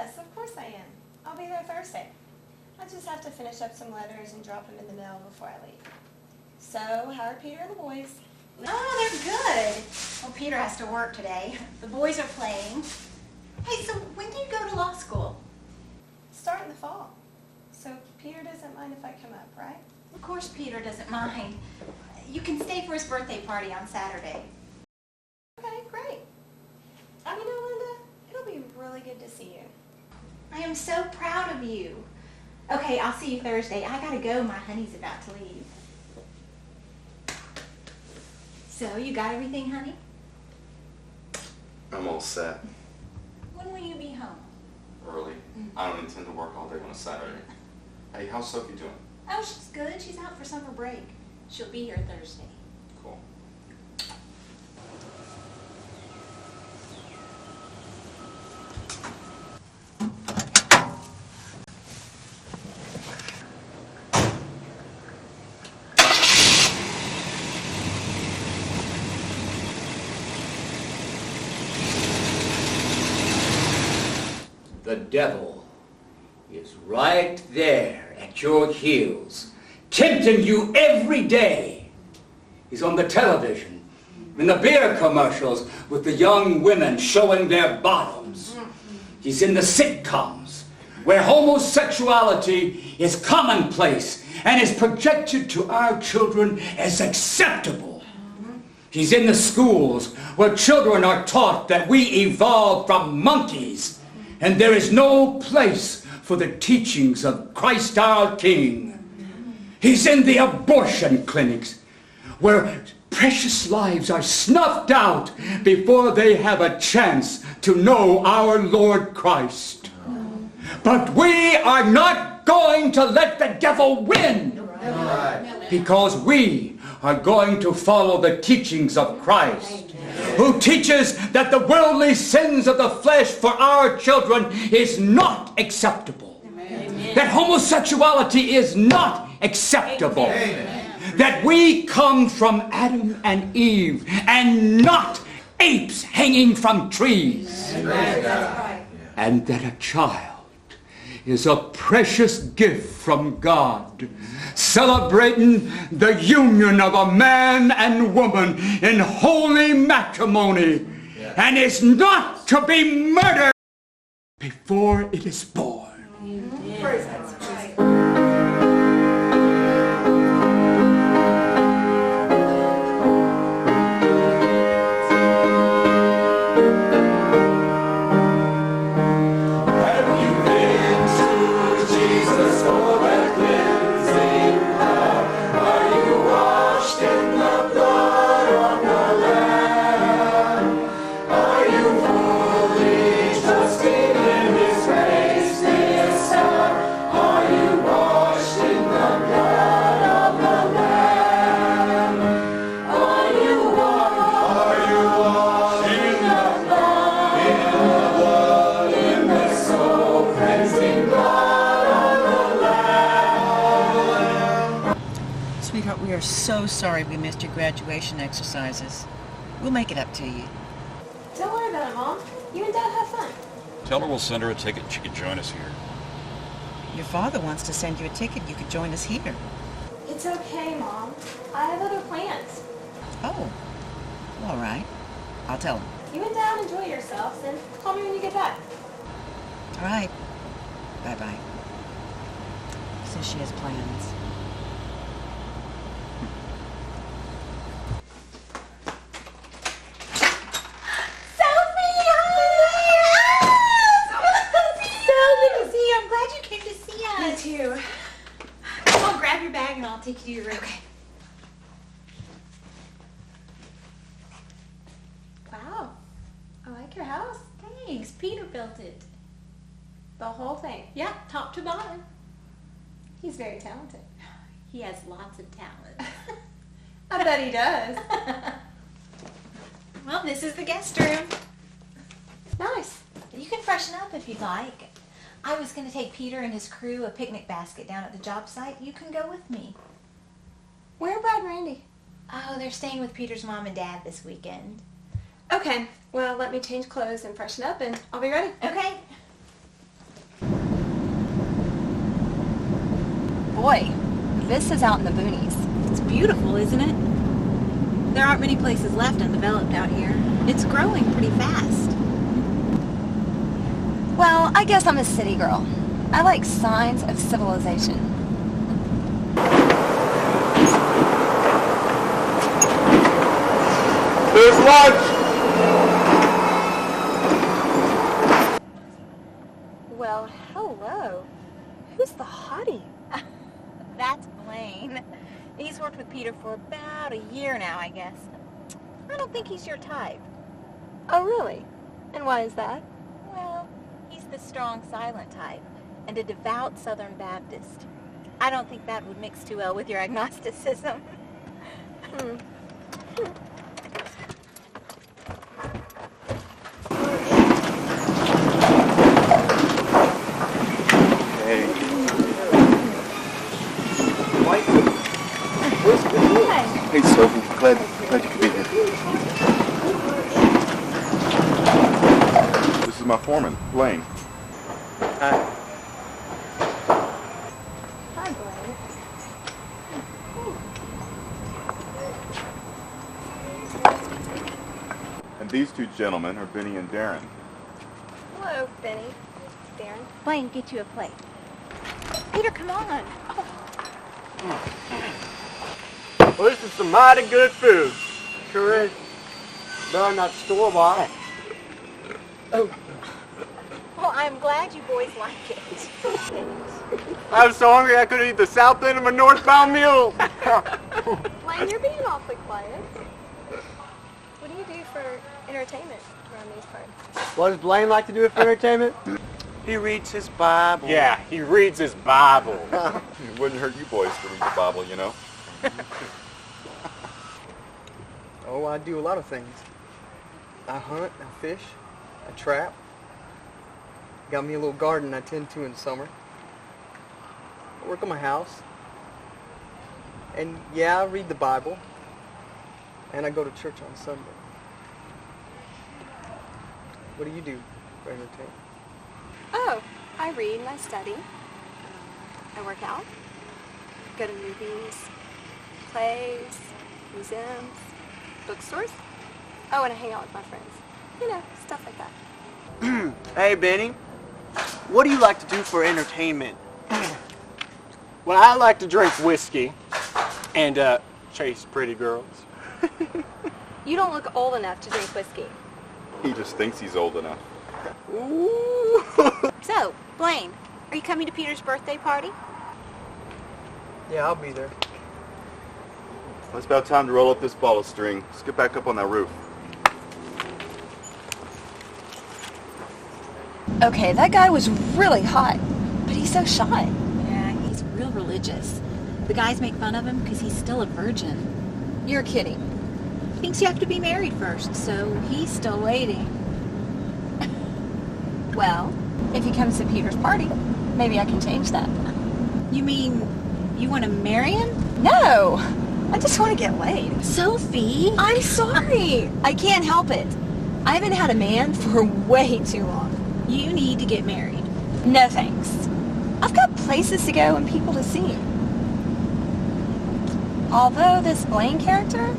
Yes, of course I am. I'll be there Thursday. I just have to finish up some letters and drop them in the mail before I leave. So, how are Peter and the boys? Oh, they're good. Well, Peter has to work today. The boys are playing. Hey, so when do you go to law school? Start in the fall. So Peter doesn't mind if I come up, right? Of course Peter doesn't mind. You can stay for his birthday party on Saturday. Okay, great. You know, Linda, it'll be really good to see you. I am so proud of you. Okay, I'll see you Thursday. I gotta go. My honey's about to leave. So, you got everything, honey? I'm all set. When will you be home? Early. I don't intend to work all day on a Saturday. Hey, how's Sophie doing? Oh, she's good. She's out for summer break. She'll be here Thursday. Cool. The devil is right there at your heels, tempting you every day. He's on the television, in the beer commercials with the young women showing their bottoms. He's in the sitcoms where homosexuality is commonplace and is projected to our children as acceptable. He's in the schools where children are taught that we evolved from monkeys and there is no place for the teachings of Christ our King. He's in the abortion clinics where precious lives are snuffed out before they have a chance to know our Lord Christ. But we are not going to let the devil win, because we are going to follow the teachings of Christ, who teaches that the worldly sins of the flesh for our children is not acceptable. Amen. That homosexuality is not acceptable. Amen. That we come from Adam and Eve and not apes hanging from trees. Amen. And that a child is a precious gift from God, celebrating the union of a man and woman in holy matrimony, and is not to be murdered before it is born. Praise God. We are so sorry we missed your graduation exercises. We'll make it up to you. Don't worry about it, Mom. You and Dad have fun. Tell her we'll send her a ticket and she can join us here. Your father wants to send you a ticket. You could join us here. It's okay, Mom. I have other plans. Oh, all right. I'll tell him. You and Dad enjoy yourselves, and call me when you get back. All right. Bye-bye. Says she has plans. And I'll take you to your room. Okay. Wow. I like your house. Thanks. Peter built it. The whole thing. Yeah, top to bottom. He's very talented. He has lots of talent. I bet he does. Well, this is the guest room. Nice. You can freshen up if you'd like. I was going to take Peter and his crew a picnic basket down at the job site. You can go with me. Where are Brad and Randy? Oh, they're staying with Peter's mom and dad this weekend. Okay. Well, let me change clothes and freshen up, and I'll be ready. Okay. boy, this is out in the boonies. It's beautiful, isn't it? There aren't many places left undeveloped out here. It's growing pretty fast. Well, I guess I'm a city girl. I like signs of civilization. There's lunch! Well, hello. Who's the hottie? That's Blaine. He's worked with Peter for about a year now, I guess. I don't think he's your type. Oh, really? And why is that? Well, he's the strong, silent type, and a devout Southern Baptist. I don't think that would mix too well with your agnosticism. Hey. Hey, Sophie. Glad you could be here. This is my foreman, Blaine. Hi, Blaine. And these two gentlemen are Benny and Darren. Hello, Benny. Darren. Blaine, get you a plate. Peter, come on. Well, this is some mighty good food. Sure is. Better not store-bought. Well, I'm glad you boys like it. I was so hungry I could eat the south end of a northbound mule. Blaine, you're being awfully quiet. What do you do for entertainment around these parts? What does Blaine like to do for entertainment? He reads his Bible. Yeah, he reads his Bible. It wouldn't hurt you boys to read the Bible, you know. Oh, I do a lot of things. I hunt, I fish, I trap. Got me a little garden I tend to in the summer. I work on my house. And yeah, I read the Bible. And I go to church on Sunday. What do you do for entertainment? Oh, I read and I study. I work out. Go to movies, plays, museums, bookstores. Oh, and I hang out with my friends. You know, stuff like that. Hey, Benny. What do you like to do for entertainment? Well, I like to drink whiskey and chase pretty girls. You don't look old enough to drink whiskey. He just thinks he's old enough. Ooh. So, Blaine, are you coming to Peter's birthday party? Yeah, I'll be there. Well, it's about time to roll up this ball of string. Let's get back up on that roof. Okay, that guy was really hot, but he's so shy. Yeah, he's real religious. The guys make fun of him because he's still a virgin. You're kidding. He thinks you have to be married first, so he's still waiting. Well, if he comes to Peter's party, maybe I can change that. You mean you want to marry him? No! I just want to get laid. Sophie! I'm sorry! I can't help it. I haven't had a man for way too long. You need to get married. No thanks. I've got places to go and people to see. Although this Blaine character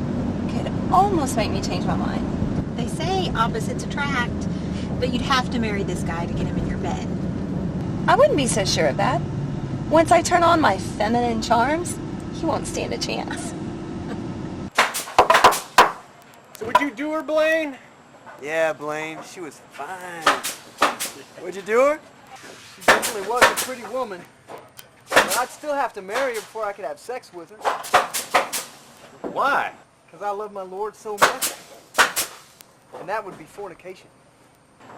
could almost make me change my mind. They say opposites attract, but you'd have to marry this guy to get him in your bed. I wouldn't be so sure of that. Once I turn on my feminine charms, he won't stand a chance. So would you do her, Blaine? Yeah, Blaine, she was fine. Would you do her? She definitely was a pretty woman. But I'd still have to marry her before I could have sex with her. Why? Because I love my Lord so much. And that would be fornication.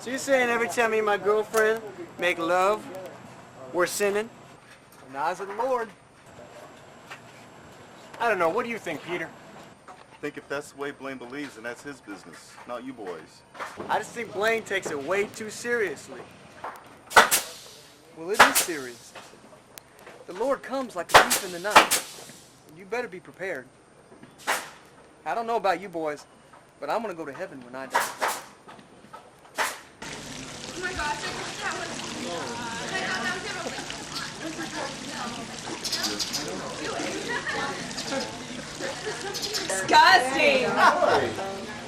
So you're saying every time me and my girlfriend make love, we're sinning? In the eyes of the Lord. I don't know. What do you think, Peter? I think if that's the way Blaine believes, then that's his business, not you boys. I just think Blaine takes it way too seriously. Well, it is serious. The Lord comes like a thief in the night. You better be prepared. I don't know about you boys, but I'm going to go to heaven when I die. Oh my gosh, that was disgusting.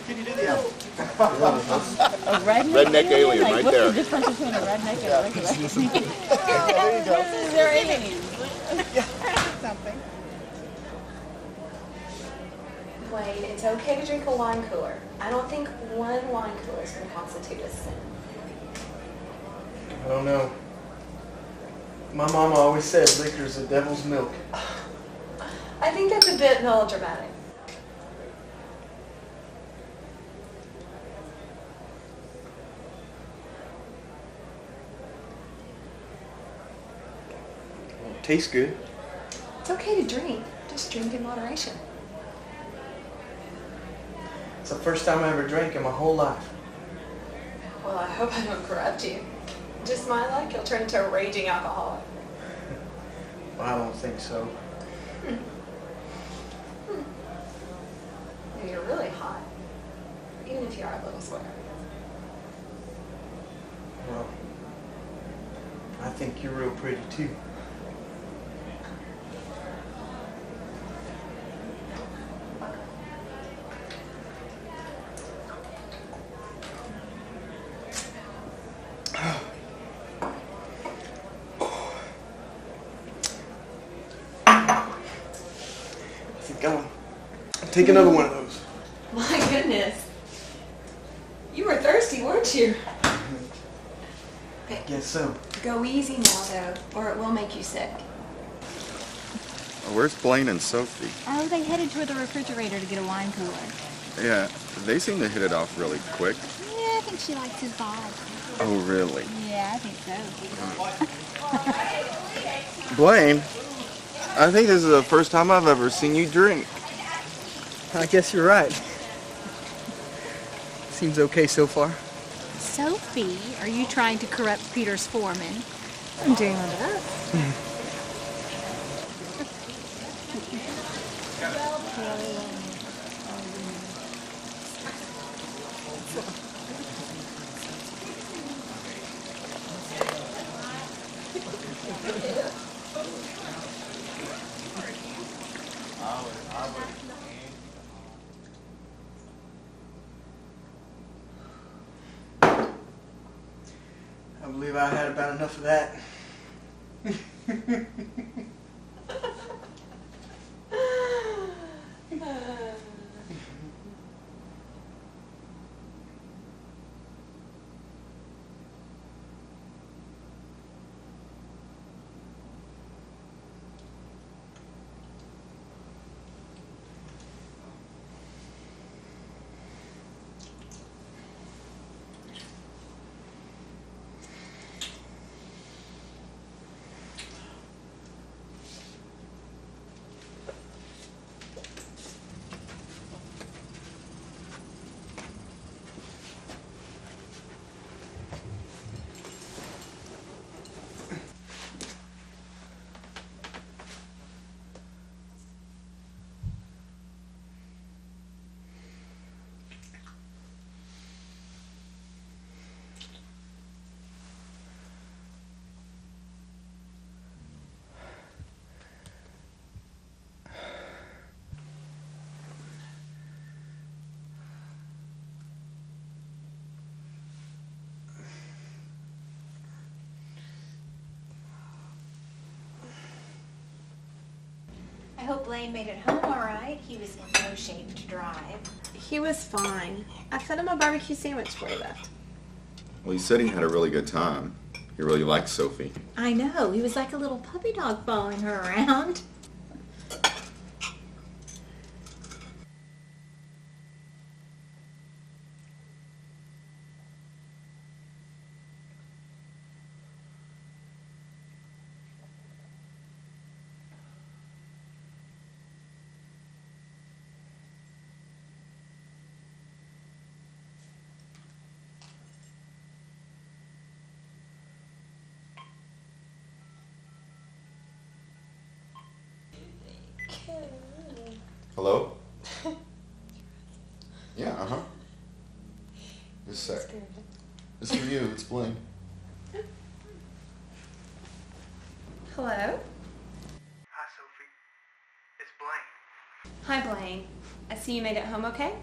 Can you do the album? A Redneck alien like, right what's there. the difference between a redneck and a regular? There you go. They're aliens. Something. Wayne, it's okay to drink a wine cooler. I don't think one wine cooler is going to constitute a sin. I don't know. My mama always said liquor's the devil's milk. I think that's a bit melodramatic. Well, it tastes good. It's okay to drink. Just drink in moderation. It's the first time I ever drank in my whole life. Well, I hope I don't corrupt you. Just my luck, you'll turn into a raging alcoholic. Well, I don't think so. You're really hot. Even if you are a little sweater. Well, I think you're real pretty too. Take another one of those. My goodness. You were thirsty, weren't you? I guess so. Go easy now, though, or it will make you sick. Where's Blaine and Sophie? Oh, they headed toward the refrigerator to get a wine cooler. Yeah, they seem to hit it off really quick. Yeah, I think she likes his vibe. Oh, really? Yeah, I think so. Blaine, I think this is the first time I've ever seen you drink. I guess you're right. Seems okay so far. Sophie, are you trying to corrupt Peter's foreman? I'm doing my best. I believe I had about enough of that. I hope Blaine made it home all right. He was in no shape to drive. He was fine. I fed him a barbecue sandwich before he left. Well, he said he had a really good time. He really liked Sophie. I know. He was like a little puppy dog following her around. Hello? Yeah, uh-huh. Just a sec. It's for you, it's Blaine. Hello? Hi, Sophie. It's Blaine. Hi, Blaine. I see you made it home okay?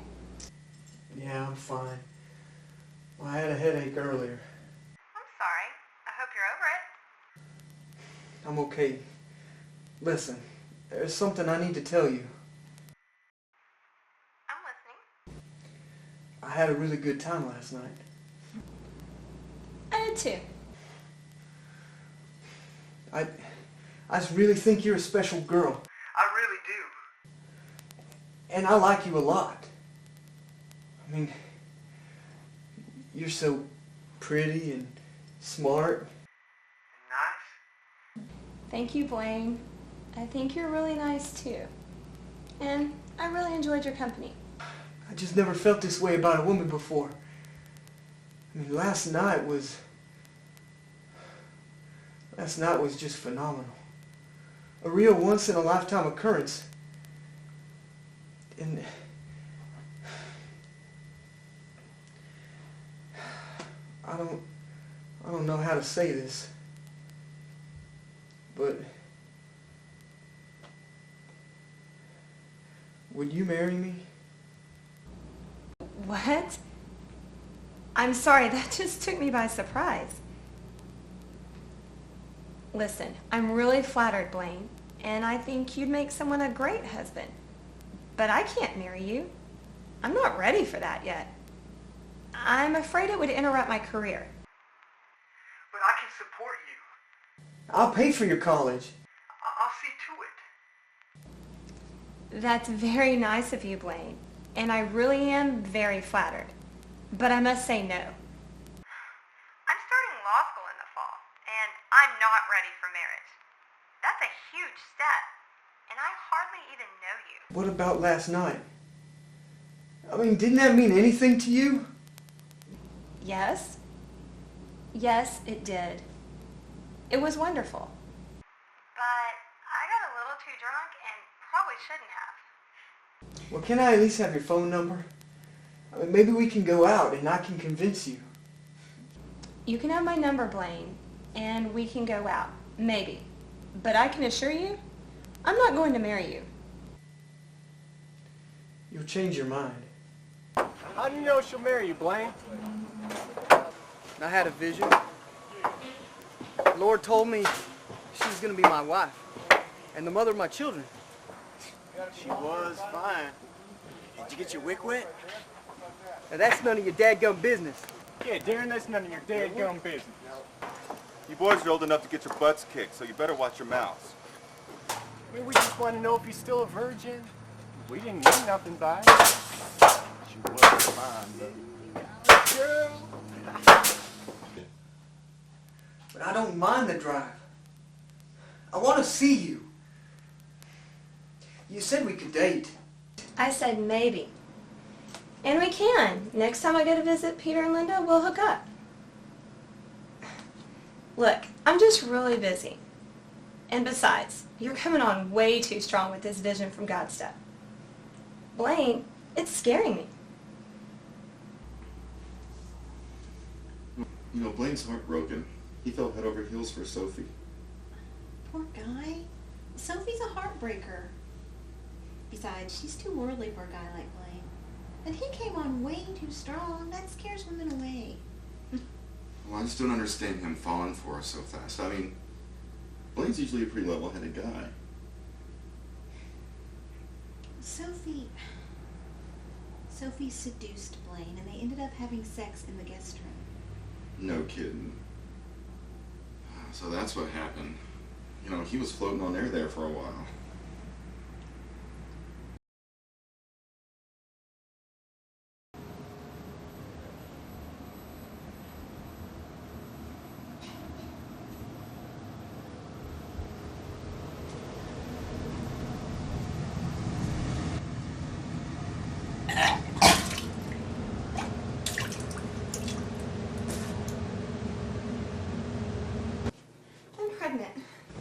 Yeah, I'm fine. Well, I had a headache earlier. I'm sorry. I hope you're over it. I'm okay. Listen, there's something I need to tell you. I'm listening. I had a really good time last night. I did too. I just really think you're a special girl. I really do. And I like you a lot. I mean, you're so pretty and smart. And nice. Thank you, Blaine. I think you're really nice too. And I really enjoyed your company. I just never felt this way about a woman before. I mean, last night was just phenomenal. A real once-in-a-lifetime occurrence. And I don't know how to say this, but would you marry me? What? I'm sorry, that just took me by surprise. Listen, I'm really flattered, Blaine, and I think you'd make someone a great husband. But I can't marry you. I'm not ready for that yet. I'm afraid it would interrupt my career. But I can support you. I'll pay for your college. I'll see to it. That's very nice of you, Blaine, and I really am very flattered. But I must say no. I'm starting law school in the fall, and I'm not ready for marriage. That's a huge step, and I hardly even know you. What about last night? I mean, didn't that mean anything to you? Yes. Yes, it did. It was wonderful. But I got a little too drunk and probably shouldn't have. Well, can I at least have your phone number? I mean, maybe we can go out and I can convince you. You can have my number, Blaine, and we can go out. Maybe. But I can assure you, I'm not going to marry you. You'll change your mind. How do you know she'll marry you, Blaine? I had a vision. The Lord told me she was going to be my wife and the mother of my children. She was fine. Did you get your wick wet? Now that's none of your dadgum business. Yeah, Darren, that's none of your dadgum business. You boys are old enough to get your butts kicked, so you better watch your mouths. I mean, we just want to know if he's still a virgin. We didn't mean nothing by it. She was fine, though. Girl. But I don't mind the drive. I want to see you. You said we could date. I said maybe. And we can. Next time I go to visit Peter and Linda, we'll hook up. Look, I'm just really busy. And besides, you're coming on way too strong with this vision from God stuff. Blaine, it's scaring me. You know, Blaine's heartbroken. He fell head over heels for Sophie. Poor guy. Sophie's a heartbreaker. Besides, she's too worldly for a guy like Blaine. And he came on way too strong. That scares women away. Well, I just don't understand him falling for her so fast. I mean, Blaine's usually a pretty level-headed guy. Sophie seduced Blaine, and they ended up having sex in the guest room. No kidding. So that's what happened. You know, he was floating on air there for a while.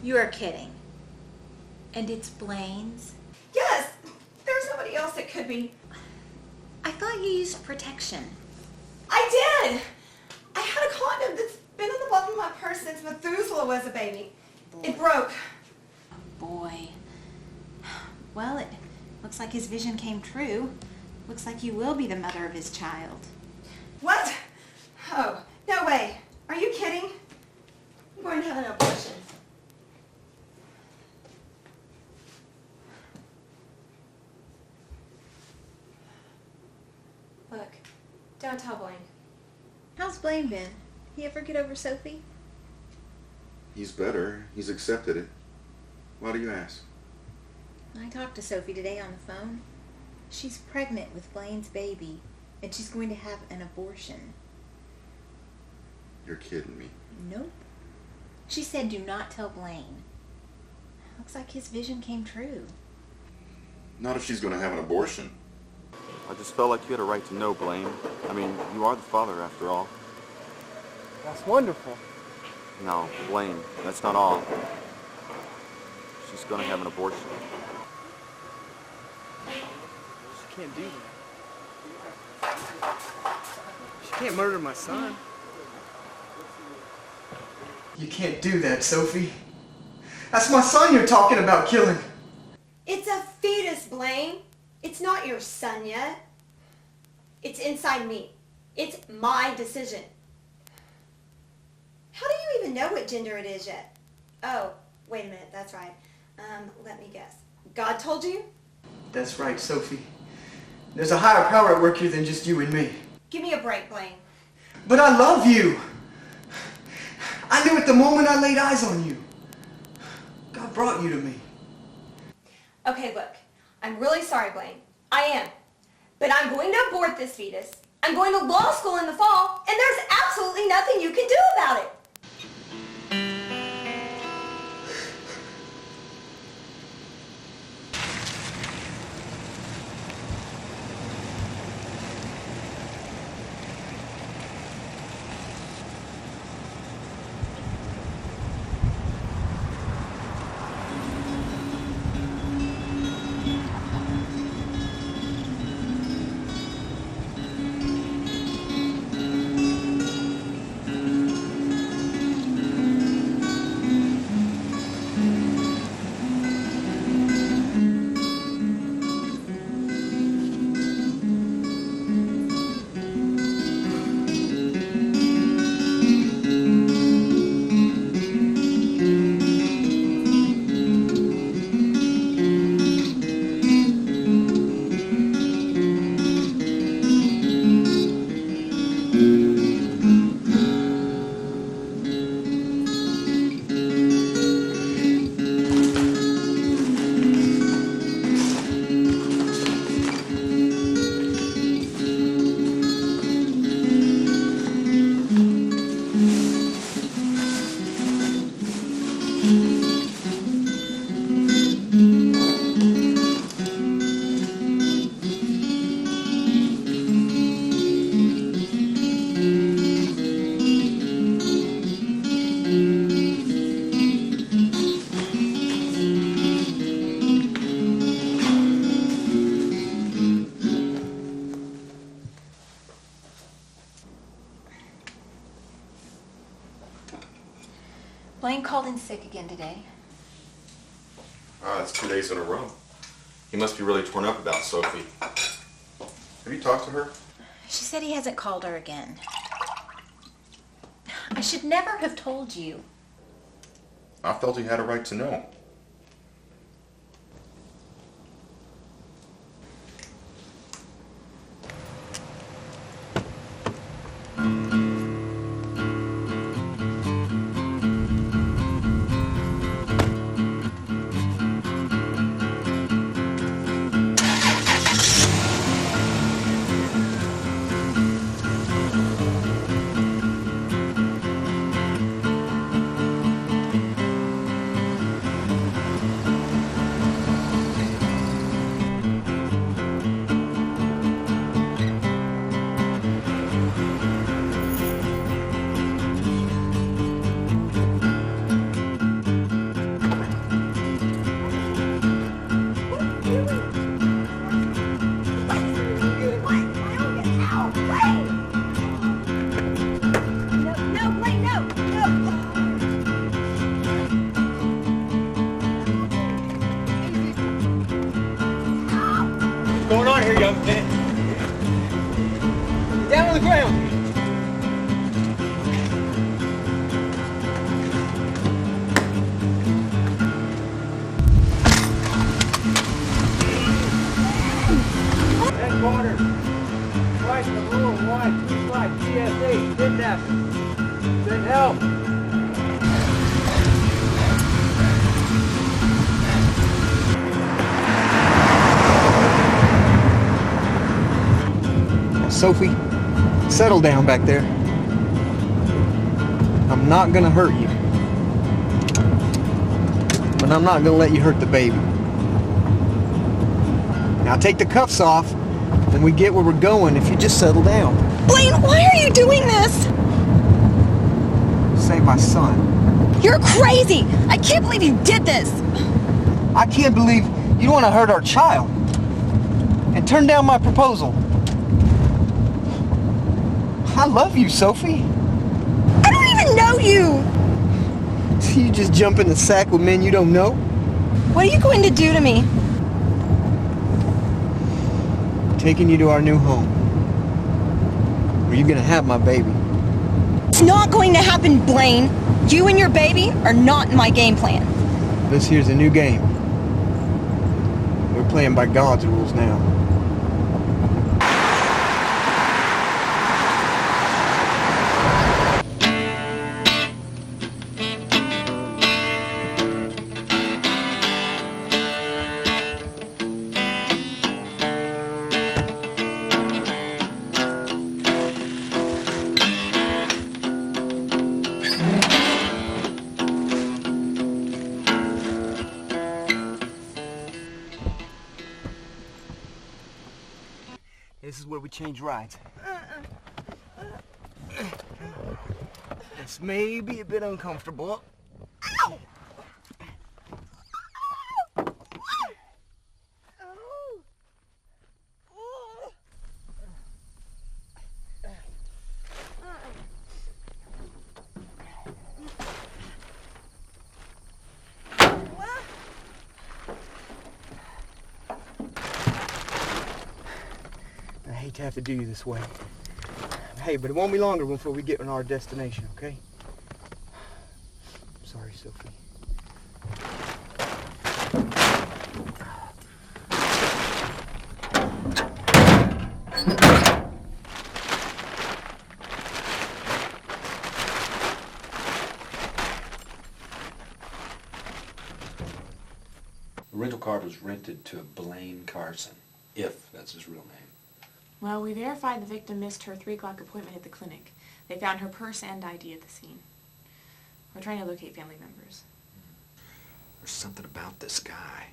You are kidding. And it's Blaine's? Yes! There's nobody else it could be. I thought you used protection. I did! I had a condom that's been in the bottom of my purse since Methuselah was a baby. It broke. Boy. Well, Looks like his vision came true. Looks like you will be the mother of his child. What? Oh, no way. Are you kidding? I'm going to have an abortion. Look, don't tell Blaine. How's Blaine been? He ever get over Sophie? He's better. He's accepted it. Why do you ask? I talked to Sophie today on the phone. She's pregnant with Blaine's baby, and she's going to have an abortion. You're kidding me. Nope. She said do not tell Blaine. Looks like his vision came true. Not if she's going to have an abortion. I just felt like you had a right to know, Blaine. I mean, you are the father after all. That's wonderful. No, Blaine, that's not all. She's gonna have an abortion. She can't do that. She can't murder my son. You can't do that, Sophie. That's my son you're talking about killing. It's a fetus, Blaine. It's not your son yet. It's inside me. It's my decision. How do you even know what gender it is yet? Oh, wait a minute, that's right. Let me guess. God told you? That's right, Sophie. There's a higher power at work here than just you and me. Give me a break, Blaine. But I love you. I knew it the moment I laid eyes on you. God brought you to me. Okay, look. I'm really sorry, Blaine. I am. But I'm going to abort this fetus. I'm going to law school in the fall, and there's absolutely nothing you can do about it. Blaine called in sick again today. Ah, that's 2 days in a row. He must be really torn up about Sophie. Have you talked to her? She said he hasn't called her again. I should never have told you. I felt he had a right to know. down here, young lieutenant. Get down on the ground. Headquarters. Twice the rule, 125 GSA, kidnapping. Send help. Sophie, settle down back there. I'm not gonna hurt you. But I'm not gonna let you hurt the baby. Now take the cuffs off, and we get where we're going if you just settle down. Blaine, why are you doing this? Save my son. You're crazy! I can't believe you did this! I can't believe you want to hurt our child. And turn down my proposal. I love you, Sophie. I don't even know you! So you just jump in the sack with men you don't know? What are you going to do to me? Taking you to our new home. Where you're gonna have my baby. It's not going to happen, Blaine. You and your baby are not in my game plan. This here's a new game. We're playing by God's rules now. This is where we change rides. This may be a bit uncomfortable. Ow! I hate to have to do you this way. Hey, but it won't be longer before we get on our destination, okay? Sorry, Sophie. The rental car was rented to Blaine Carson, if that's his real name. Well, we verified the victim missed her 3 o'clock appointment at the clinic. They found her purse and ID at the scene. We're trying to locate family members. There's something about this guy.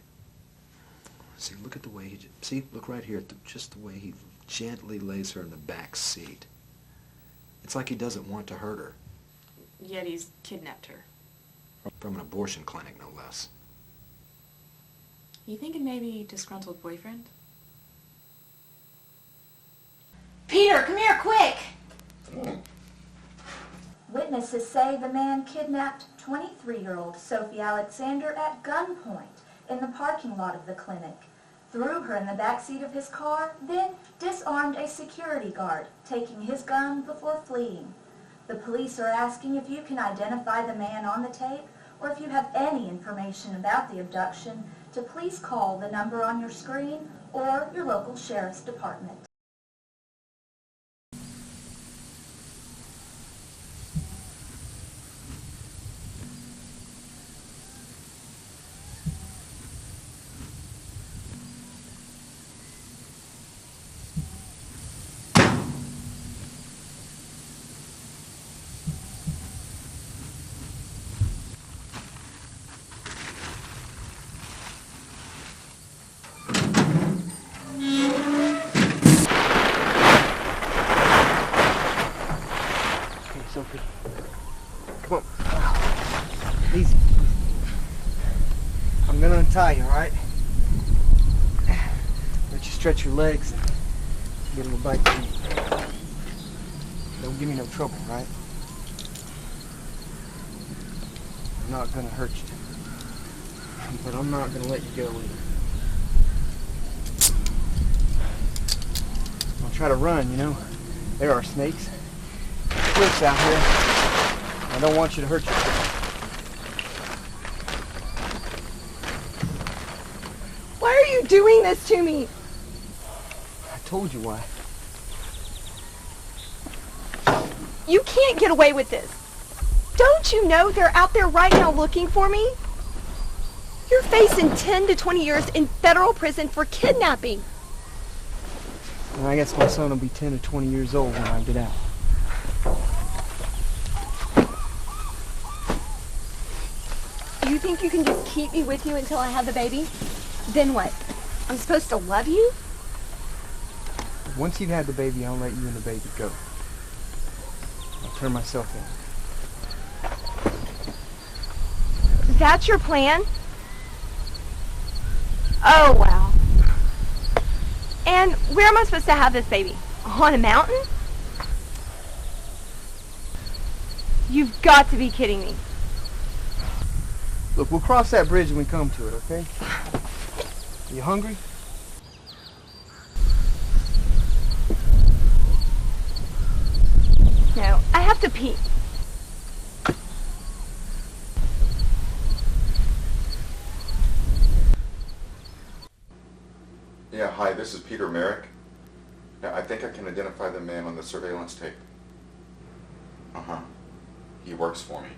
See, look at the way look right here at just the way he gently lays her in the back seat. It's like he doesn't want to hurt her. Yet he's kidnapped her. From an abortion clinic, no less. You thinking maybe disgruntled boyfriend? Peter, come here, quick! Witnesses say the man kidnapped 23-year-old Sophie Alexander at gunpoint in the parking lot of the clinic, threw her in the backseat of his car, then disarmed a security guard, taking his gun before fleeing. The police are asking if you can identify the man on the tape, or if you have any information about the abduction, to please call the number on your screen or your local sheriff's department. Sophie. Come on. Easy. I'm gonna untie you, alright? Let you stretch your legs and get a little bite to eat. Don't give me no trouble, right? I'm not gonna hurt you. But I'm not gonna let you go either. try to run, you know. There are snakes. Cliffs out here. I don't want you to hurt yourself. Why are you doing this to me? I told you why. You can't get away with this. Don't you know they're out there right now looking for me? You're facing 10 to 20 years in federal prison for kidnapping. And I guess my son will be 10 or 20 years old when I get out. You think you can just keep me with you until I have the baby? Then what? I'm supposed to love you? Once you've had the baby, I'll let you and the baby go. I'll turn myself in. That's your plan? Oh, wow. And where am I supposed to have this baby? On a mountain? You've got to be kidding me. Look, we'll cross that bridge when we come to it, okay? You hungry? No, I have to pee. Yeah, hi, this is Peter Merrick. Yeah, I think I can identify the man on the surveillance tape. Uh-huh. He works for me.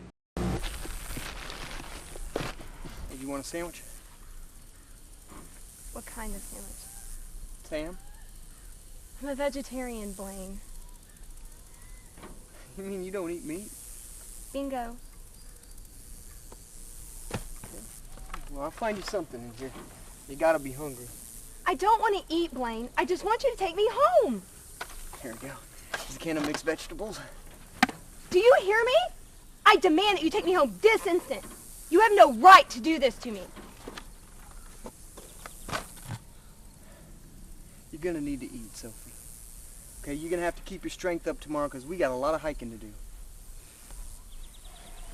Hey, you want a sandwich? What kind of sandwich? Sam? I'm a vegetarian, Blaine. You mean you don't eat meat? Bingo. Well, I'll find you something in here. You gotta be hungry. I don't want to eat, Blaine. I just want you to take me home. Here we go. There's a can of mixed vegetables. Do you hear me? I demand that you take me home this instant. You have no right to do this to me. You're gonna need to eat, Sophie. Okay, you're gonna have to keep your strength up tomorrow because we got a lot of hiking to do.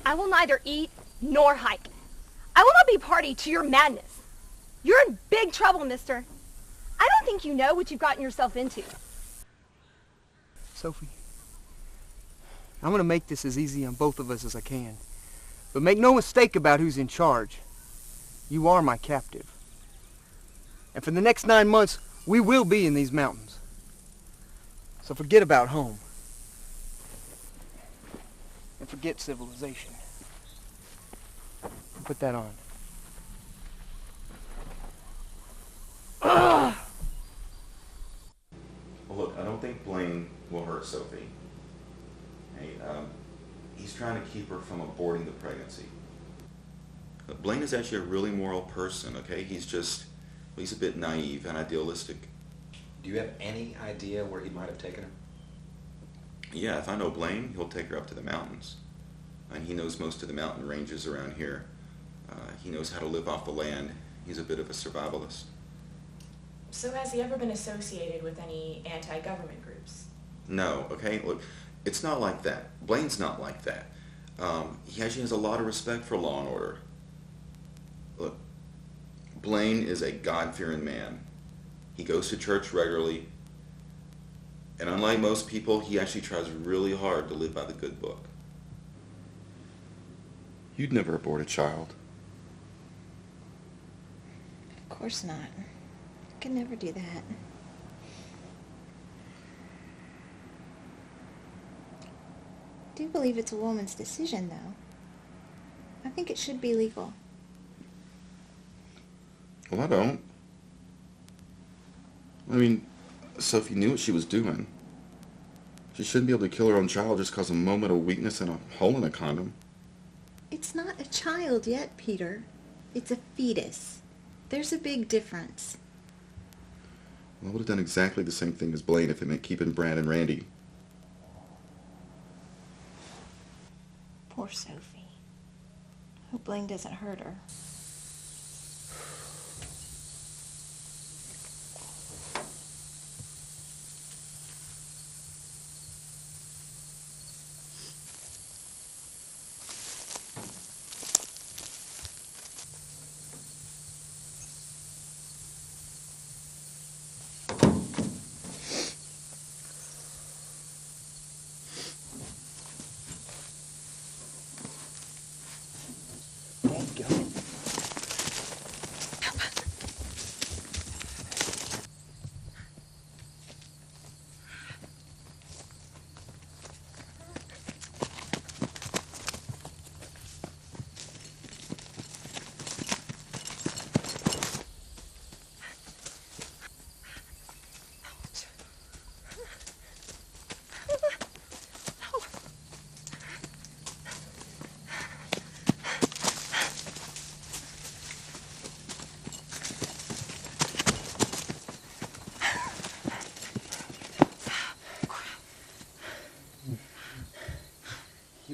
I will neither eat nor hike. I will not be party to your madness. You're in big trouble, mister. I don't think you know what you've gotten yourself into. Sophie, I'm gonna make this as easy on both of us as I can. But make no mistake about who's in charge. You are my captive. And for the next 9 months, we will be in these mountains. So forget about home. And forget civilization. Put that on. Well, look, I don't think Blaine will hurt Sophie. Hey, he's trying to keep her from aborting the pregnancy. Blaine is actually a really moral person, okay? He's a bit naive and idealistic. Do you have any idea where he might have taken her? Yeah, if I know Blaine, he'll take her up to the mountains. And he knows most of the mountain ranges around here. He knows how to live off the land. He's a bit of a survivalist. So has he ever been associated with any anti-government groups? No, okay? Look, it's not like that. Blaine's not like that. He actually has a lot of respect for law and order. Look, Blaine is a God-fearing man. He goes to church regularly. And unlike most people, he actually tries really hard to live by the good book. You'd never abort a child. Of course not. I could never do that. I do believe it's a woman's decision, though. I think it should be legal. Well, I don't. I mean, Sophie knew what she was doing. She shouldn't be able to kill her own child just because of a moment of weakness and a hole in a condom. It's not a child yet, Peter. It's a fetus. There's a big difference. Well, I would have done exactly the same thing as Blaine if it meant keeping Brad and Randy. Poor Sophie. Hope Blaine doesn't hurt her.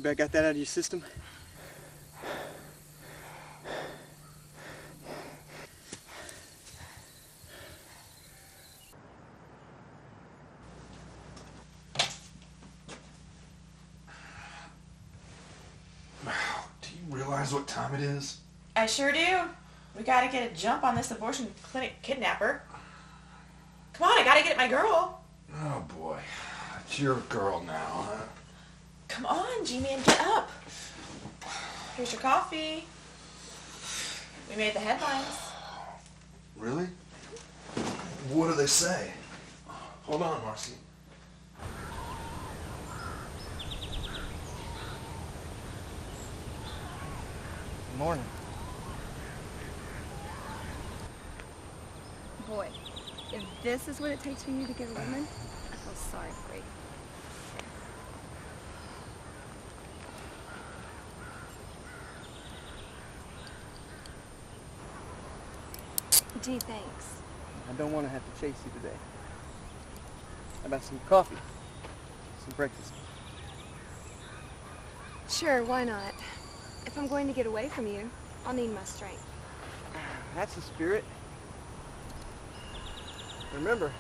I got that out of your system. Do you realize what time it is? I sure do. We gotta get a jump on this abortion clinic kidnapper. Come on, I gotta get my girl. Oh boy, it's your girl now, huh? Come on, G-Man, get up. Here's your coffee. We made the headlines. Really? What do they say? Hold on, Marcy. Good morning. Boy, if this is what it takes for you to get a woman, I feel sorry for you. Gee, thanks. I don't want to have to chase you today. How about some coffee? Some breakfast? Sure, why not? If I'm going to get away from you, I'll need my strength. That's the spirit. Remember,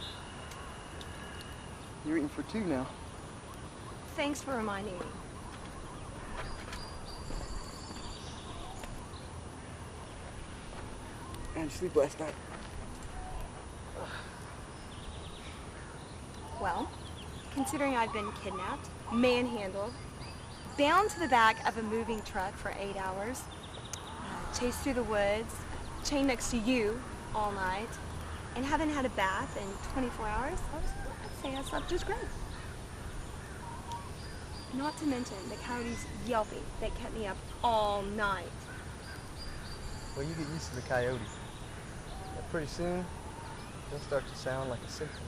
you're eating for two now. Thanks for reminding me. How'd you sleep last night? Well, considering I've been kidnapped, manhandled, bound to the back of a moving truck for 8 hours, chased through the woods, chained next to you all night, and haven't had a bath in 24 hours, I'd say I slept just great. Not to mention the coyotes yelping that kept me up all night. Well, you get used to the coyotes. But pretty soon, they'll start to sound like a symphony.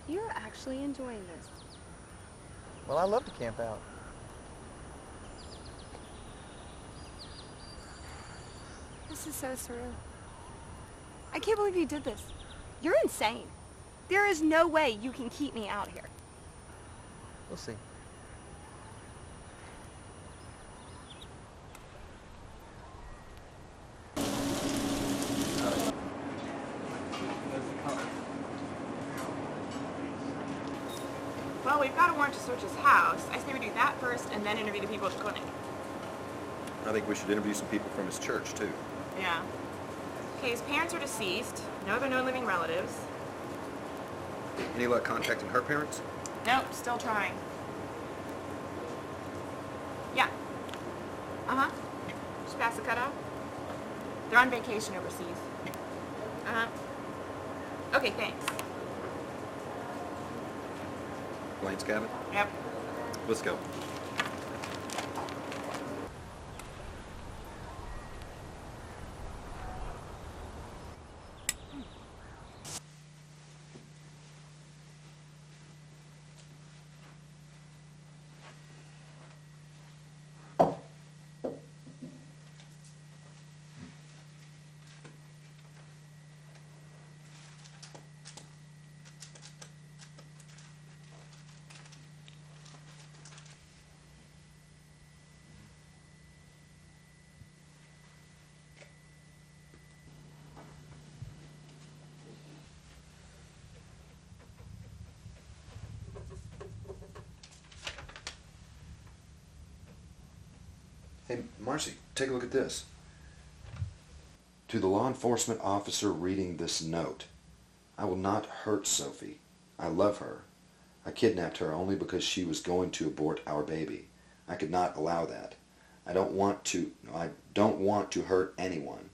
You're actually enjoying this. Well, I love to camp out. This is so surreal. I can't believe you did this. You're insane. There is no way you can keep me out here. We'll see. Well, we've got a warrant to search his house. I say we do that first and then interview the people at the clinic. I think we should interview some people from his church, too. Yeah. Okay, his parents are deceased. No other known living relatives. Any luck contacting her parents? Nope, still trying. Yeah. Uh-huh. Just past the cutoff. They're on vacation overseas. Uh-huh. Okay, thanks. Blaine's cabin? Yep. Let's go. Hey, Marcy, take a look at this. To the law enforcement officer reading this note, I will not hurt Sophie. I love her. I kidnapped her only because she was going to abort our baby. I could not allow that. I don't want to hurt anyone,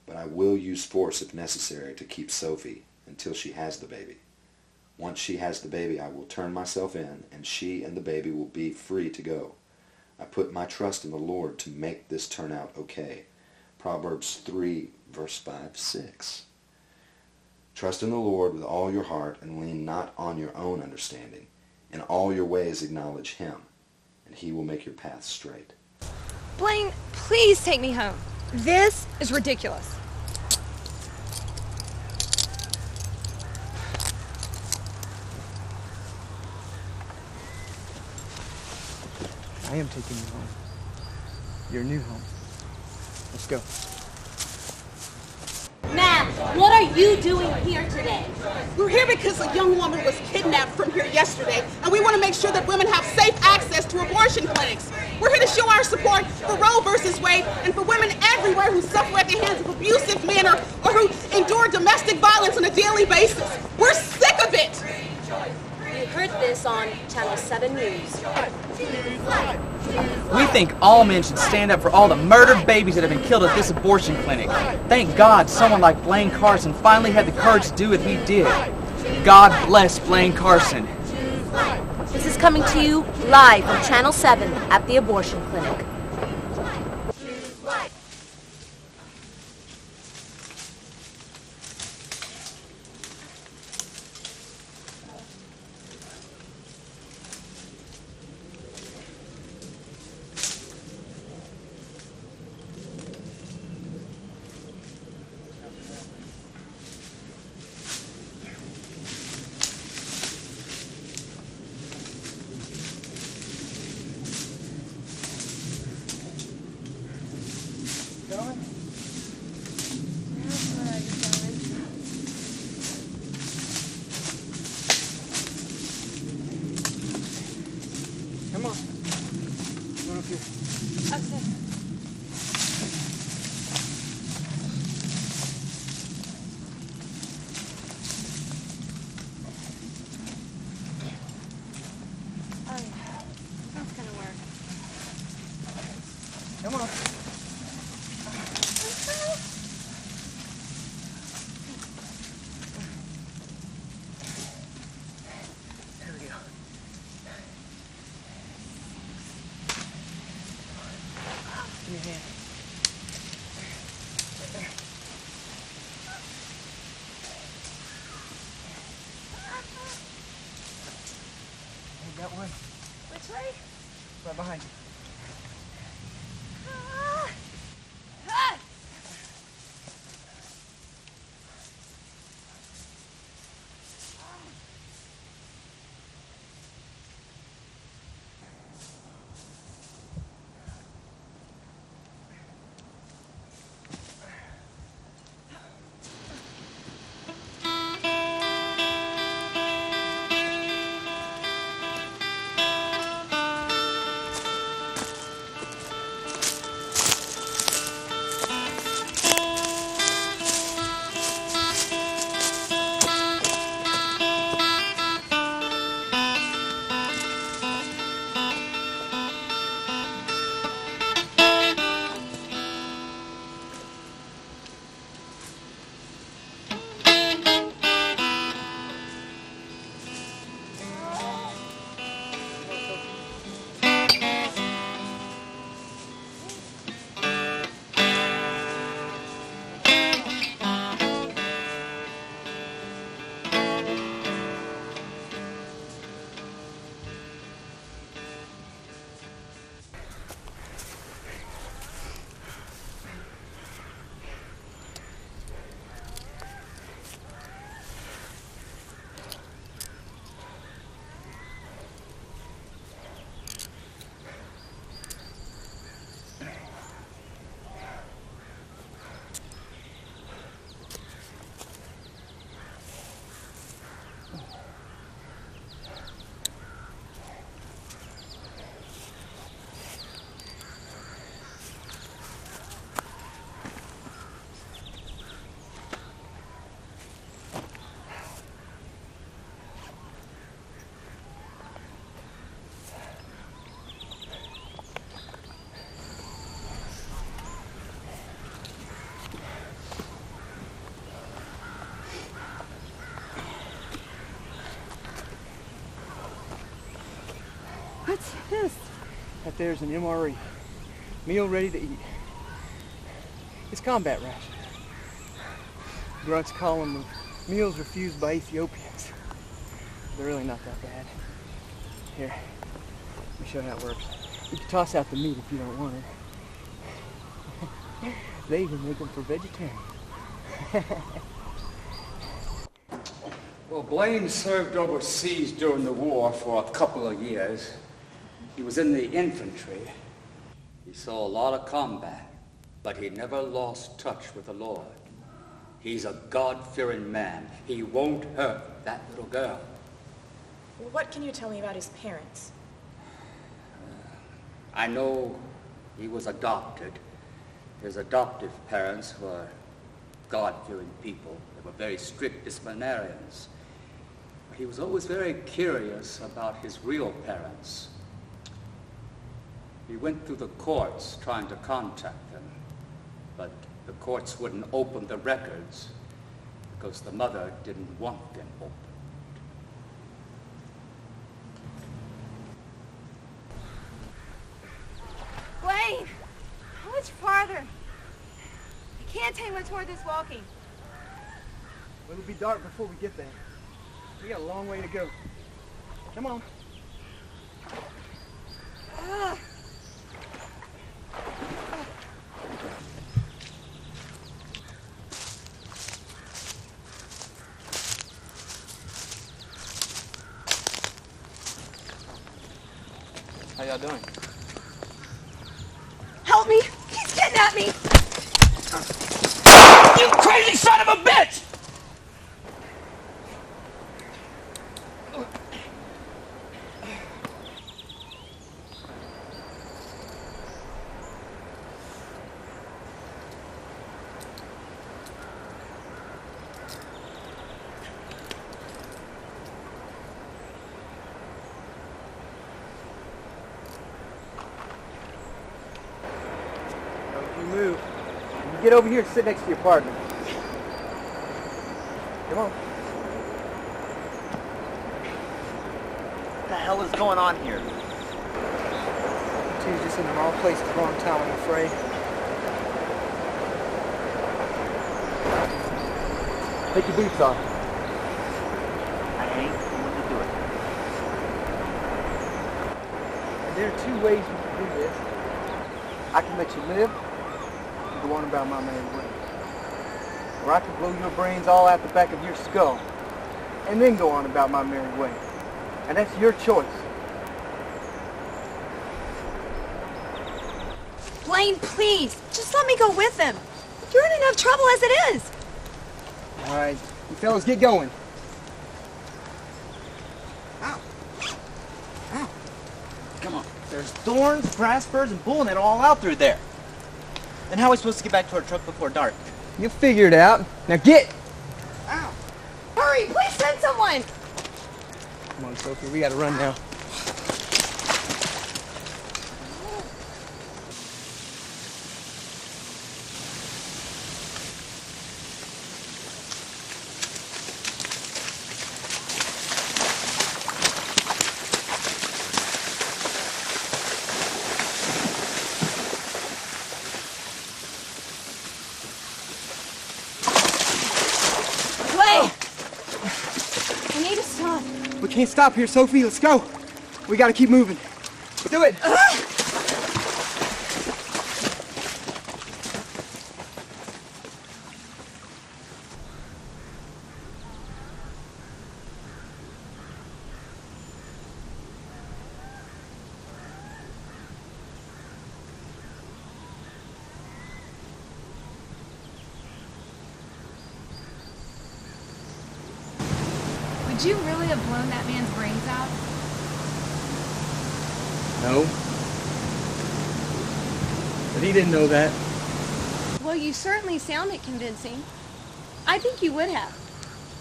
but I will use force if necessary to keep Sophie until she has the baby. Once she has the baby, I will turn myself in, and she and the baby will be free to go. I put my trust in the Lord to make this turn out okay. Proverbs 3, verse 5-6. Trust in the Lord with all your heart and lean not on your own understanding. In all your ways acknowledge him, and he will make your path straight. Blaine, please take me home. This is ridiculous. I am taking you home. Your new home. Let's go. Ma'am, what are you doing here today? We're here because a young woman was kidnapped from here yesterday, and we want to make sure that women have safe access to abortion clinics. We're here to show our support for Roe versus Wade and for women everywhere who suffer at the hands of abusive men or who endure domestic violence on a daily basis. We're sick of it. You heard this on Channel 7 News. We think all men should stand up for all the murdered babies that have been killed at this abortion clinic. Thank God someone like Blaine Carson finally had the courage to do what he did. God bless Blaine Carson. This is coming to you live from Channel 7 at the abortion clinic. Come on. Come on up here. Okay. Oh, yeah. That's gonna work. Come on. There we go. Give me a hand. You got one? Which way? Right behind you. What's this? That there's an MRE. Meal ready to eat. It's combat ration. Grunts call them the meals refused by Ethiopians. They're really not that bad. Here, let me show you how it works. You can toss out the meat if you don't want it. They even make them for vegetarians. Well, Blaine served overseas during the war for a couple of years. He was in the infantry. He saw a lot of combat, but he never lost touch with the Lord. He's a God-fearing man. He won't hurt that little girl. Well, what can you tell me about his parents? I know he was adopted. His adoptive parents were God-fearing people. They were very strict disciplinarians. He was always very curious about his real parents. He went through the courts trying to contact them, but the courts wouldn't open the records because the mother didn't want them opened. Blaine, how much farther? I can't take much more of this walking. It'll be dark before we get there. We got a long way to go. Come on. How y'all doing? Help me! He's kidnapped me! You crazy son of a bitch! Move. You get over here and sit next to your partner. Come on. What the hell is going on here? You two's just in the wrong place at the wrong time, I'm afraid. Take your boots off. I ain't going to do it. And there are two ways you can do this. I can let you live, and go on about my merry way. Or I can blow your brains all out the back of your skull, and then go on about my merry way. And that's your choice. Blaine, please, just let me go with him. You're in enough trouble as it is. All right, you fellas get going. Ow. Ow. Come on. There's thorns, grass burrs, and bullnet all out through there. Then how are we supposed to get back to our truck before dark? You'll figure it out. Now get! Ow. Hurry, please send someone. Come on, Sophie, we gotta run now. We can't stop here, Sophie. Let's go. We gotta keep moving. Do it. Would you really have blown that man's brains out? No. But he didn't know that. Well, you certainly sounded convincing. I think you would have.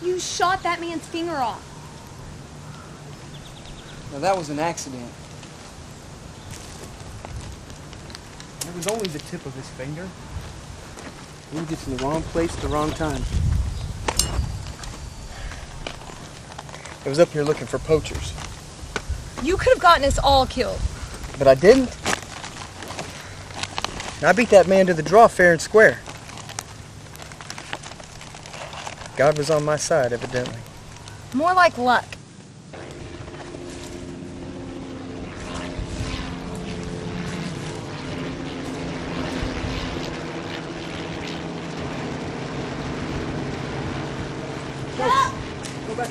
You shot that man's finger off. Now that was an accident. It was only the tip of his finger. We were just in the wrong place at the wrong time. I was up here looking for poachers. You could have gotten us all killed. But I didn't. And I beat that man to the draw fair and square. God was on my side, evidently. More like luck. Go back.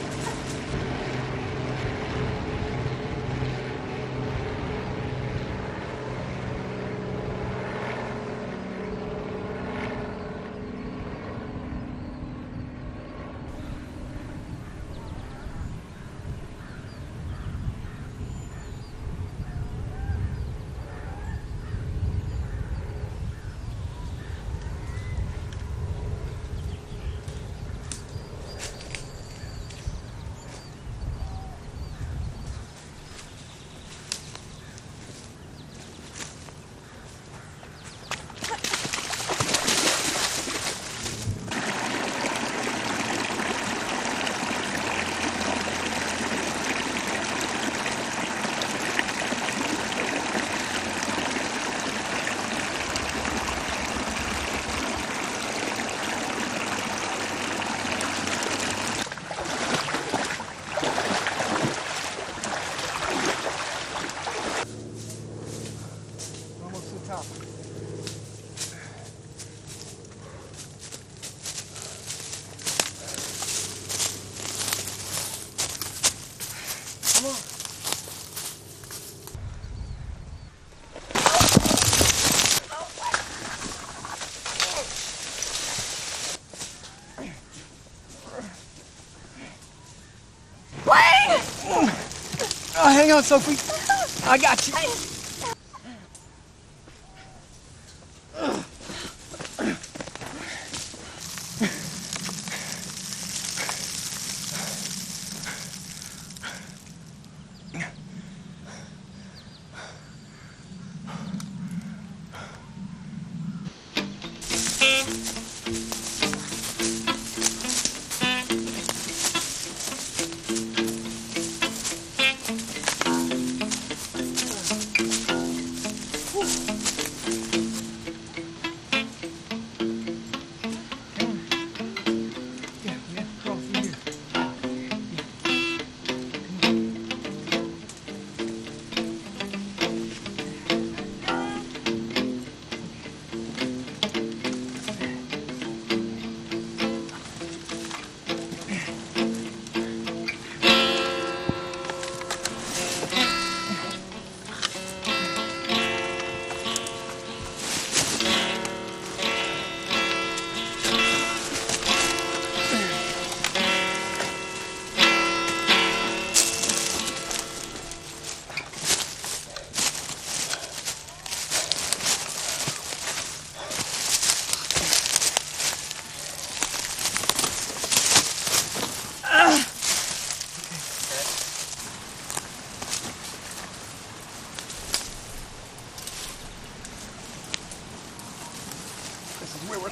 hang on, Sophie. I got you.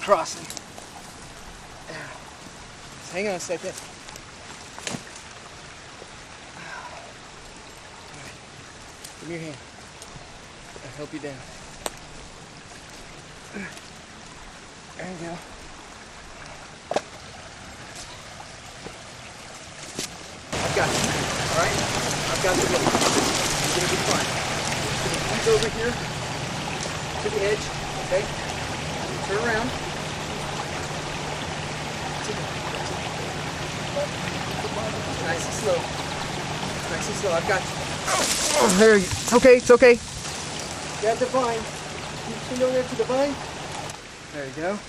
Crossing. Just hang on a second. Give me your hand. I'll help you down. There you go. I've got you. All right? I've got the rope. You're gonna be fine. Just gonna ease over here to the edge. Okay? Turn around. Nice and slow. Nice and slow. I've got you. Oh, there you go. It's okay. It's okay. Grab the vine. You chin over there to the vine. There you go.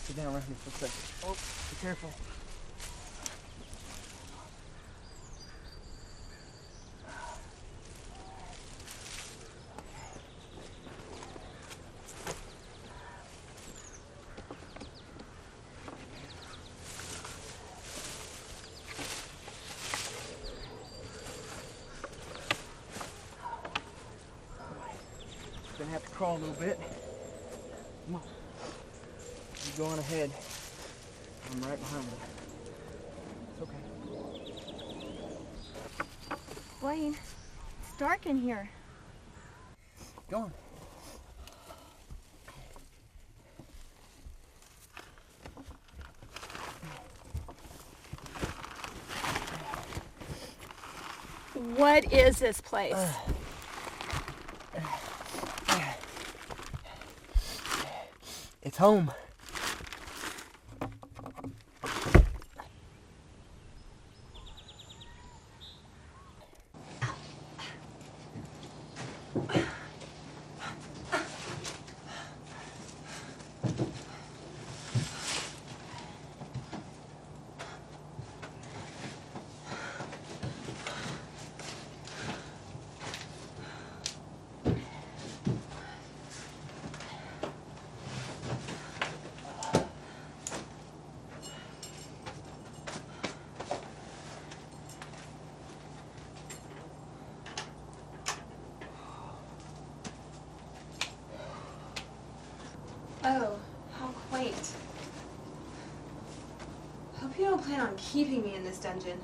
Sit down right here for a second. Oh, be careful. Gonna have to crawl a little bit. Come on. You go on ahead. I'm right behind you. It's okay. Blaine, it's dark in here. Go on. What is this place? It's home. Oh, how quaint. Hope you don't plan on keeping me in this dungeon.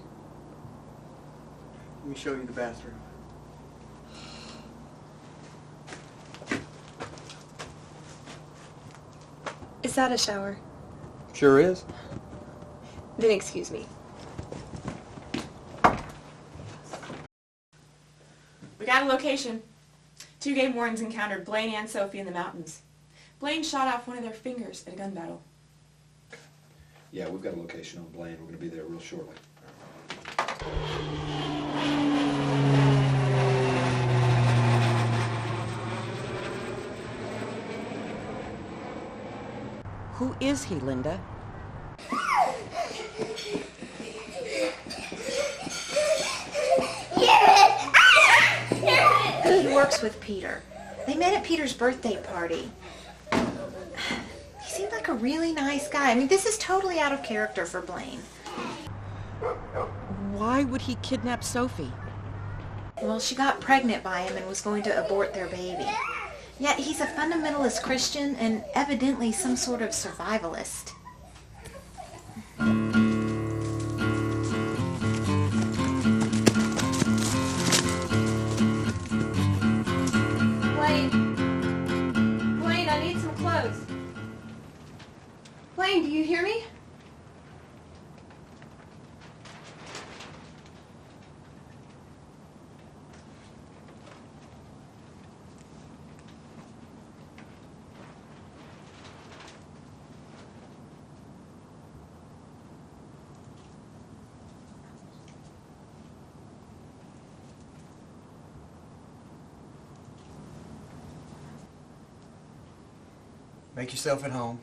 Let me show you the bathroom. Is that a shower? Sure is. Then excuse me. We got a location. 2 game wardens encountered Blaine and Sophie in the mountains. Blaine shot off one of their fingers at a gun battle. Yeah, we've got a location on Blaine. We're going to be there real shortly. Who is he, Linda? He works with Peter. They met at Peter's birthday party. He seemed like a really nice guy. I mean, this is totally out of character for Blaine. Why would he kidnap Sophie? Well, she got pregnant by him and was going to abort their baby. Yet he's a fundamentalist Christian and evidently some sort of survivalist. Blaine, I need some clothes. Blaine, do you hear me? Make yourself at home.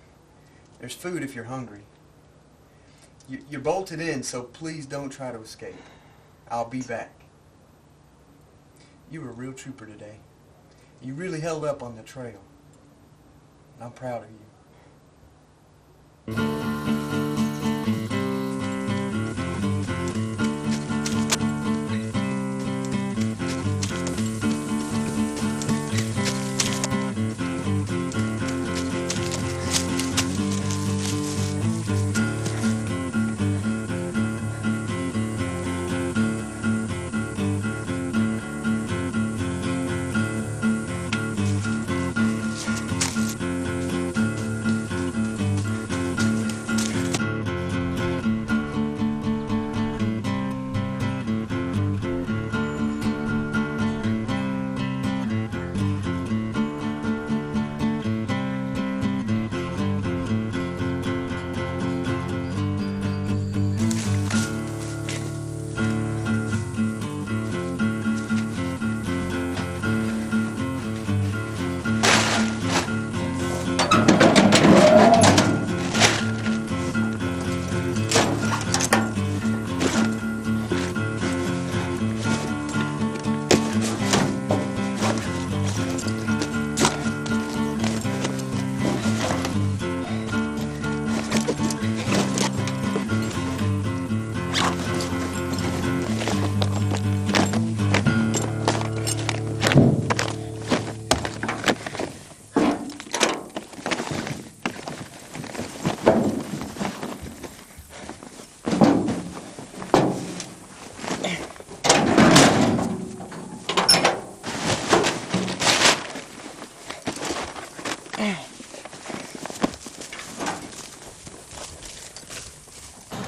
There's food if you're hungry. You're bolted in, so please don't try to escape. I'll be back. You were a real trooper today. You really held up on the trail. And I'm proud of you.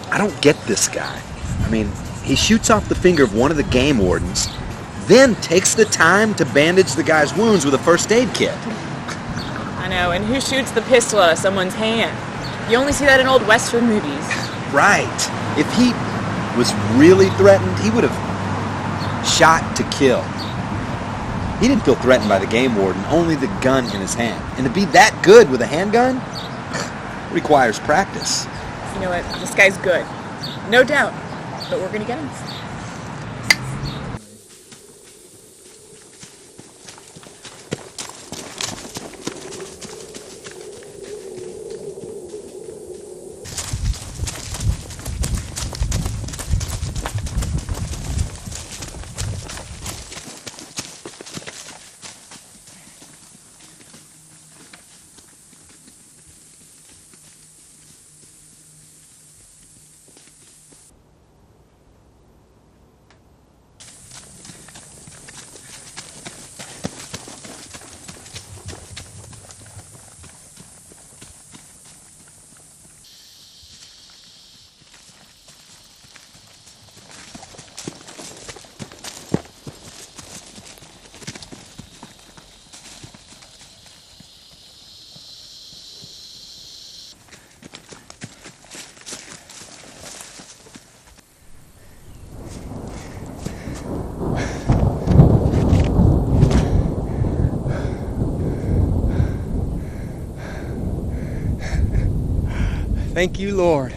I don't get this guy. I mean, he shoots off the finger of one of the game wardens, then takes the time to bandage the guy's wounds with a first aid kit. I know, and who shoots the pistol out of someone's hand? You only see that in old Western movies. Right. If he was really threatened, he would have shot to kill. He didn't feel threatened by the game warden, only the gun in his hand. And to be that good with a handgun requires practice. You know what? This guy's good. No doubt. But we're going to get him. Thank you, Lord.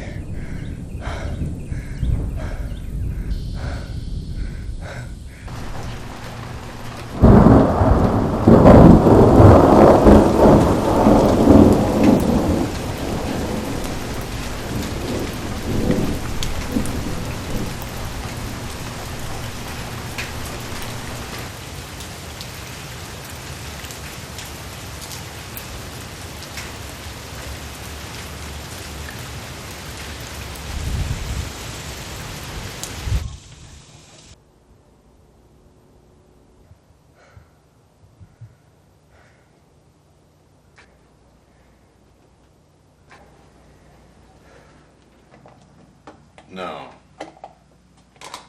No.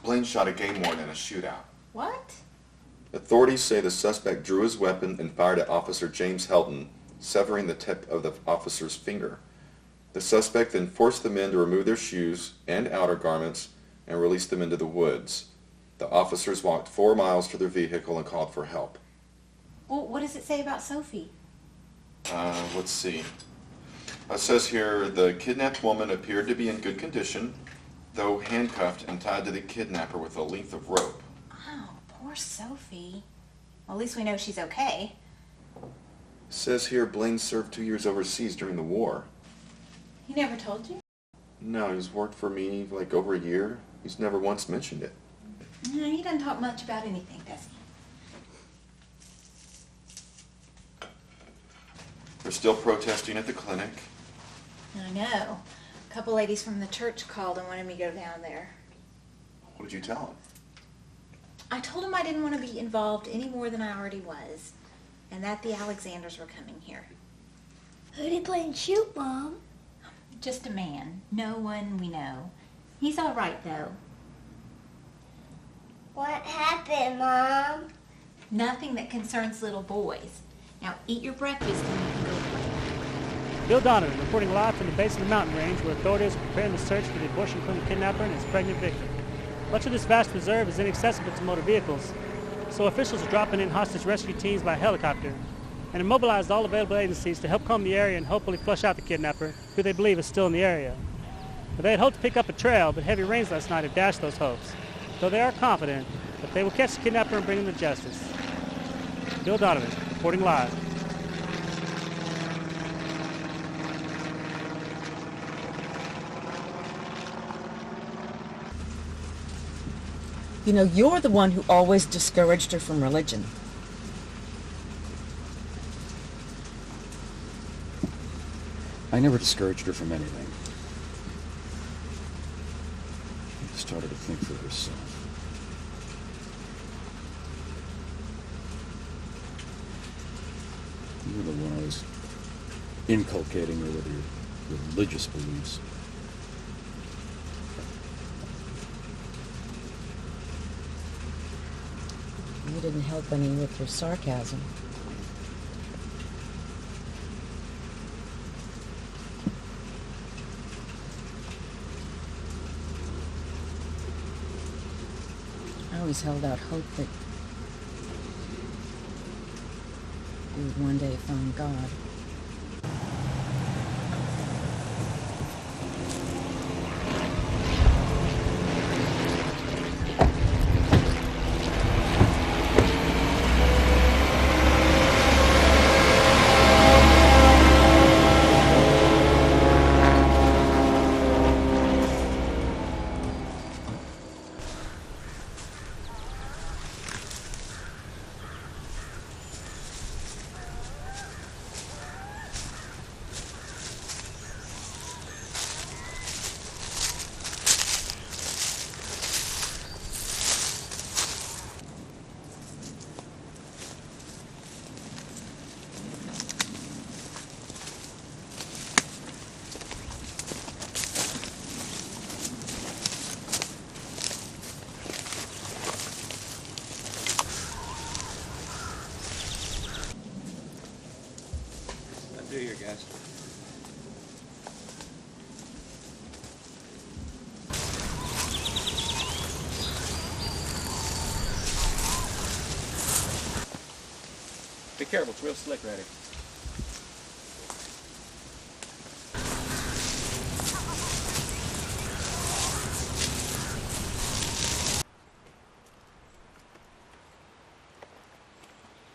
Blaine shot a game warden in a shootout. What? Authorities say the suspect drew his weapon and fired at Officer James Helton, severing the tip of the officer's finger. The suspect then forced the men to remove their shoes and outer garments and released them into the woods. The officers walked 4 miles to their vehicle and called for help. Well, what does it say about Sophie? Let's see. It says here, the kidnapped woman appeared to be in good condition, though handcuffed and tied to the kidnapper with a length of rope. Oh, poor Sophie. Well, at least we know she's okay. It says here Blaine served 2 years overseas during the war. He never told you? No, he's worked for me like over a year. He's never once mentioned it. No, he doesn't talk much about anything, does he? They're still protesting at the clinic. I know. A couple ladies from the church called and wanted me to go down there. What did you tell them? I told them I didn't want to be involved any more than I already was, and that the Alexanders were coming here. Who did Blaine shoot, Mom? Just a man. No one we know. He's all right, though. What happened, Mom? Nothing that concerns little boys. Now eat your breakfast and you can go play. Bill Donovan reporting live from the base of the mountain range where authorities are preparing the search for the abortion clinic kidnapper and his pregnant victim. Much of this vast reserve is inaccessible to motor vehicles, so officials are dropping in hostage rescue teams by helicopter and have mobilized all available agencies to help comb the area and hopefully flush out the kidnapper, who they believe is still in the area. But they had hoped to pick up a trail, but heavy rains last night have dashed those hopes, though they are confident that they will catch the kidnapper and bring him to justice. Bill Donovan, reporting live. You know, you're the one who always discouraged her from religion. I never discouraged her from anything. She started to think for herself. You were the one I was inculcating her with your religious beliefs. You didn't help any with your sarcasm. I always held out hope that we would one day find God. Do your guess. Be careful, it's real slick right here.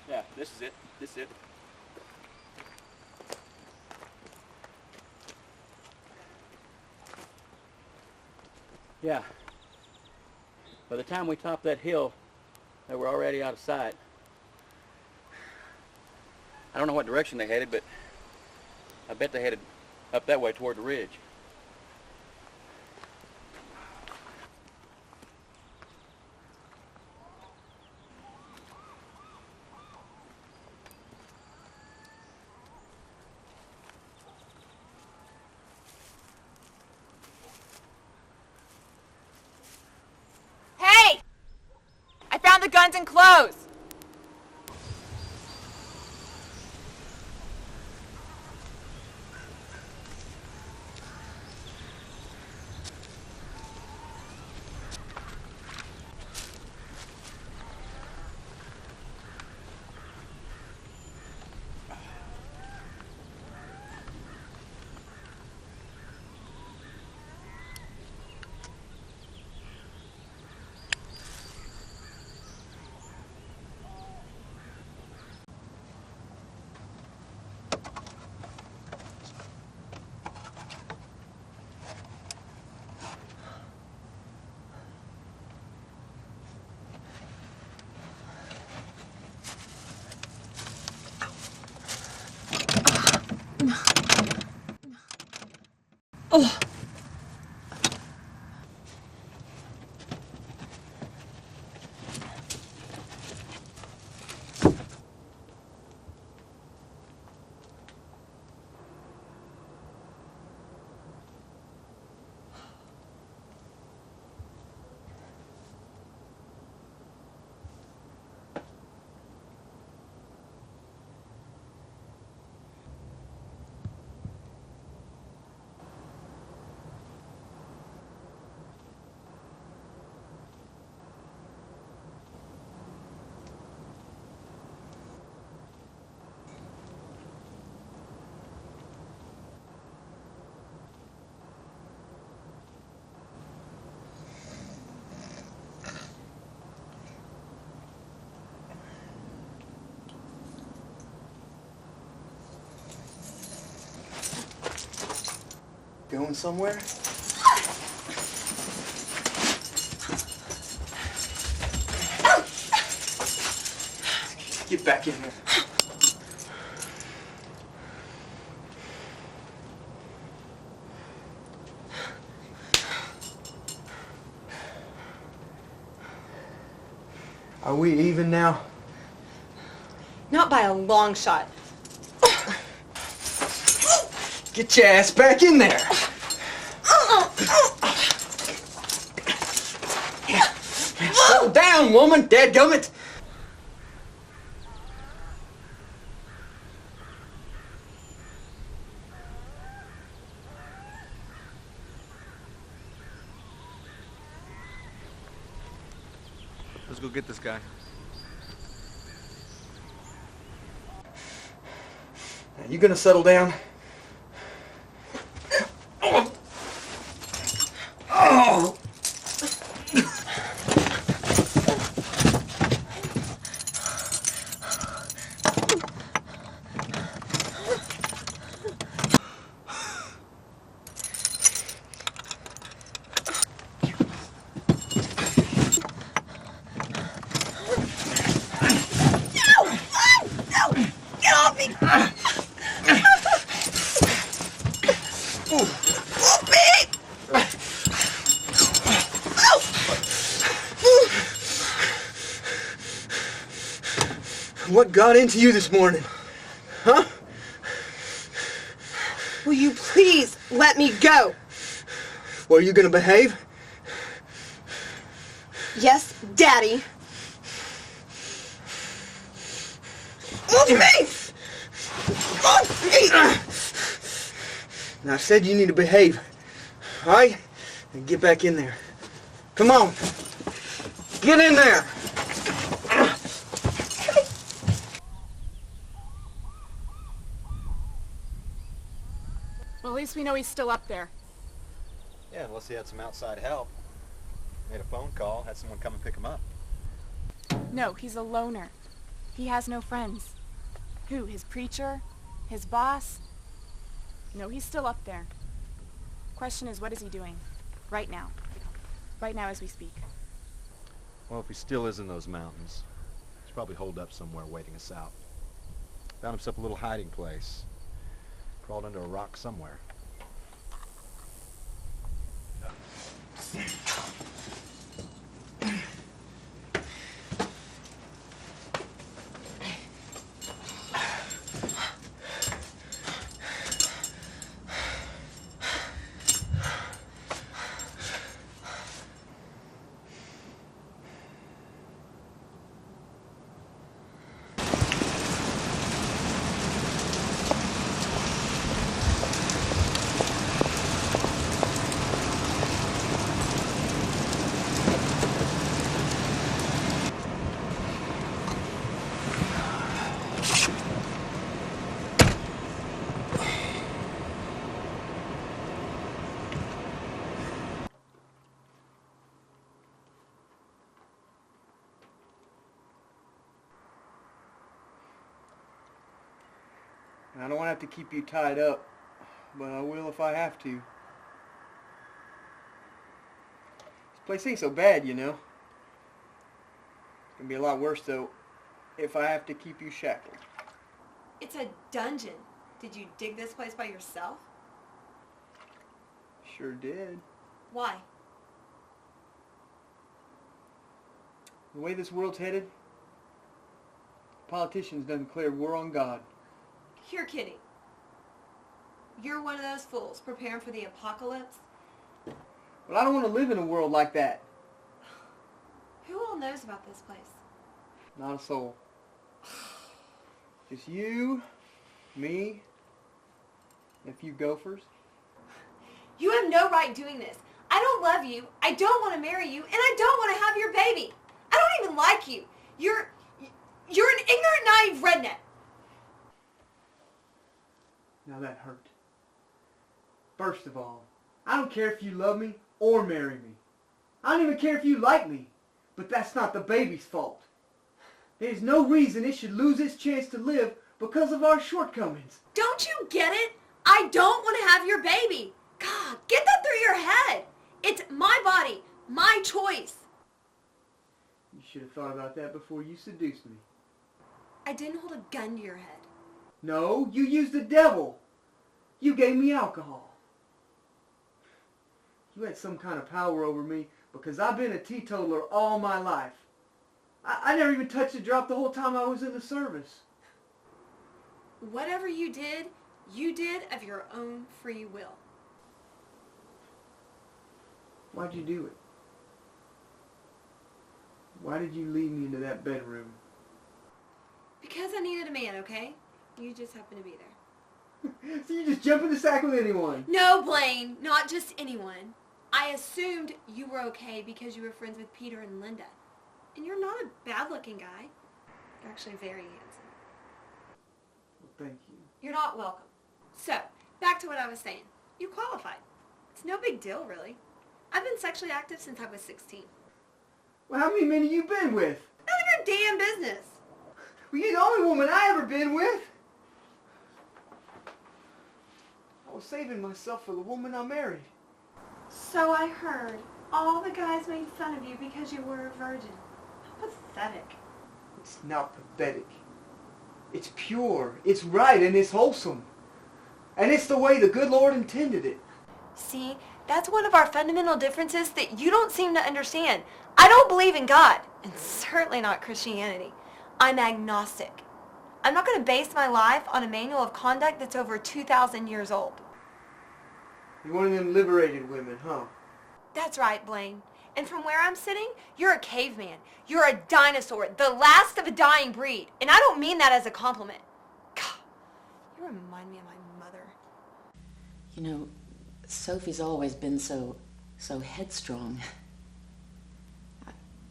Yeah, this is it. This is it. Yeah. By the time we topped that hill, they were already out of sight. I don't know what direction they headed, but I bet they headed up that way toward the ridge. The guns and clothes. Oh. Going somewhere? Get back in here. Are we even now? Not by a long shot. Get your ass back in there. Settle down, woman, dadgummit. Let's go get this guy. Are you gonna settle down? Oh! What got into you this morning? Huh? Will you please let me go? Well, are you gonna behave? Yes, Daddy. Move me! Move me! Now, I said you need to behave. All right? Now get back in there. Come on. Get in there. Well, at least we know he's still up there. Yeah, unless he had some outside help. Made a phone call, had someone come and pick him up. No, he's a loner. He has no friends. Who? His preacher? His boss? No, he's still up there. Question is, what is he doing? Right now. Right now as we speak. Well, if he still is in those mountains, he's probably holed up somewhere waiting us out. Found himself a little hiding place. Crawled under a rock somewhere. I don't want to have to keep you tied up, but I will if I have to. This place ain't so bad, you know. It's gonna be a lot worse, though, if I have to keep you shackled. It's a dungeon. Did you dig this place by yourself? Sure did. Why? The way this world's headed, politicians done declared war on God. You're kidding. You're one of those fools preparing for the apocalypse? But I don't want to live in a world like that. Who all knows about this place? Not a soul. Just you, me, and a few gophers. You have no right doing this. I don't love you, I don't want to marry you, and I don't want to have your baby. I don't even like you. You're an ignorant, naive redneck. Now that hurt. First of all, I don't care if you love me or marry me. I don't even care if you like me. But that's not the baby's fault. There's no reason it should lose its chance to live because of our shortcomings. Don't you get it? I don't want to have your baby. God, get that through your head. It's my body, my choice. You should have thought about that before you seduced me. I didn't hold a gun to your head. No, you used the devil. You gave me alcohol. You had some kind of power over me because I've been a teetotaler all my life. I never even touched a drop the whole time I was in the service. Whatever you did of your own free will. Why'd you do it? Why did you lead me into that bedroom? Because I needed a man, okay? You just happened to be there. So you just jump in the sack with anyone? No, Blaine, not just anyone. I assumed you were okay because you were friends with Peter and Linda. And you're not a bad-looking guy. You're actually very handsome. thank you. You're not welcome. So, back to what I was saying. You qualified. It's no big deal, really. I've been sexually active since I was 16. Well, how many men have you been with? None of your damn business. Well, you're the only woman I ever been with. I was saving myself for the woman I married. So I heard. All the guys made fun of you because you were a virgin. How pathetic. It's not pathetic. It's pure, it's right, and it's wholesome. And it's the way the good Lord intended it. See, that's one of our fundamental differences that you don't seem to understand. I don't believe in God, and certainly not Christianity. I'm agnostic. I'm not going to base my life on a manual of conduct that's over 2,000 years old. You're one of them liberated women, huh? That's right, Blaine. And from where I'm sitting, you're a caveman. You're a dinosaur, the last of a dying breed. And I don't mean that as a compliment. God, you remind me of my mother. You know, Sophie's always been so headstrong.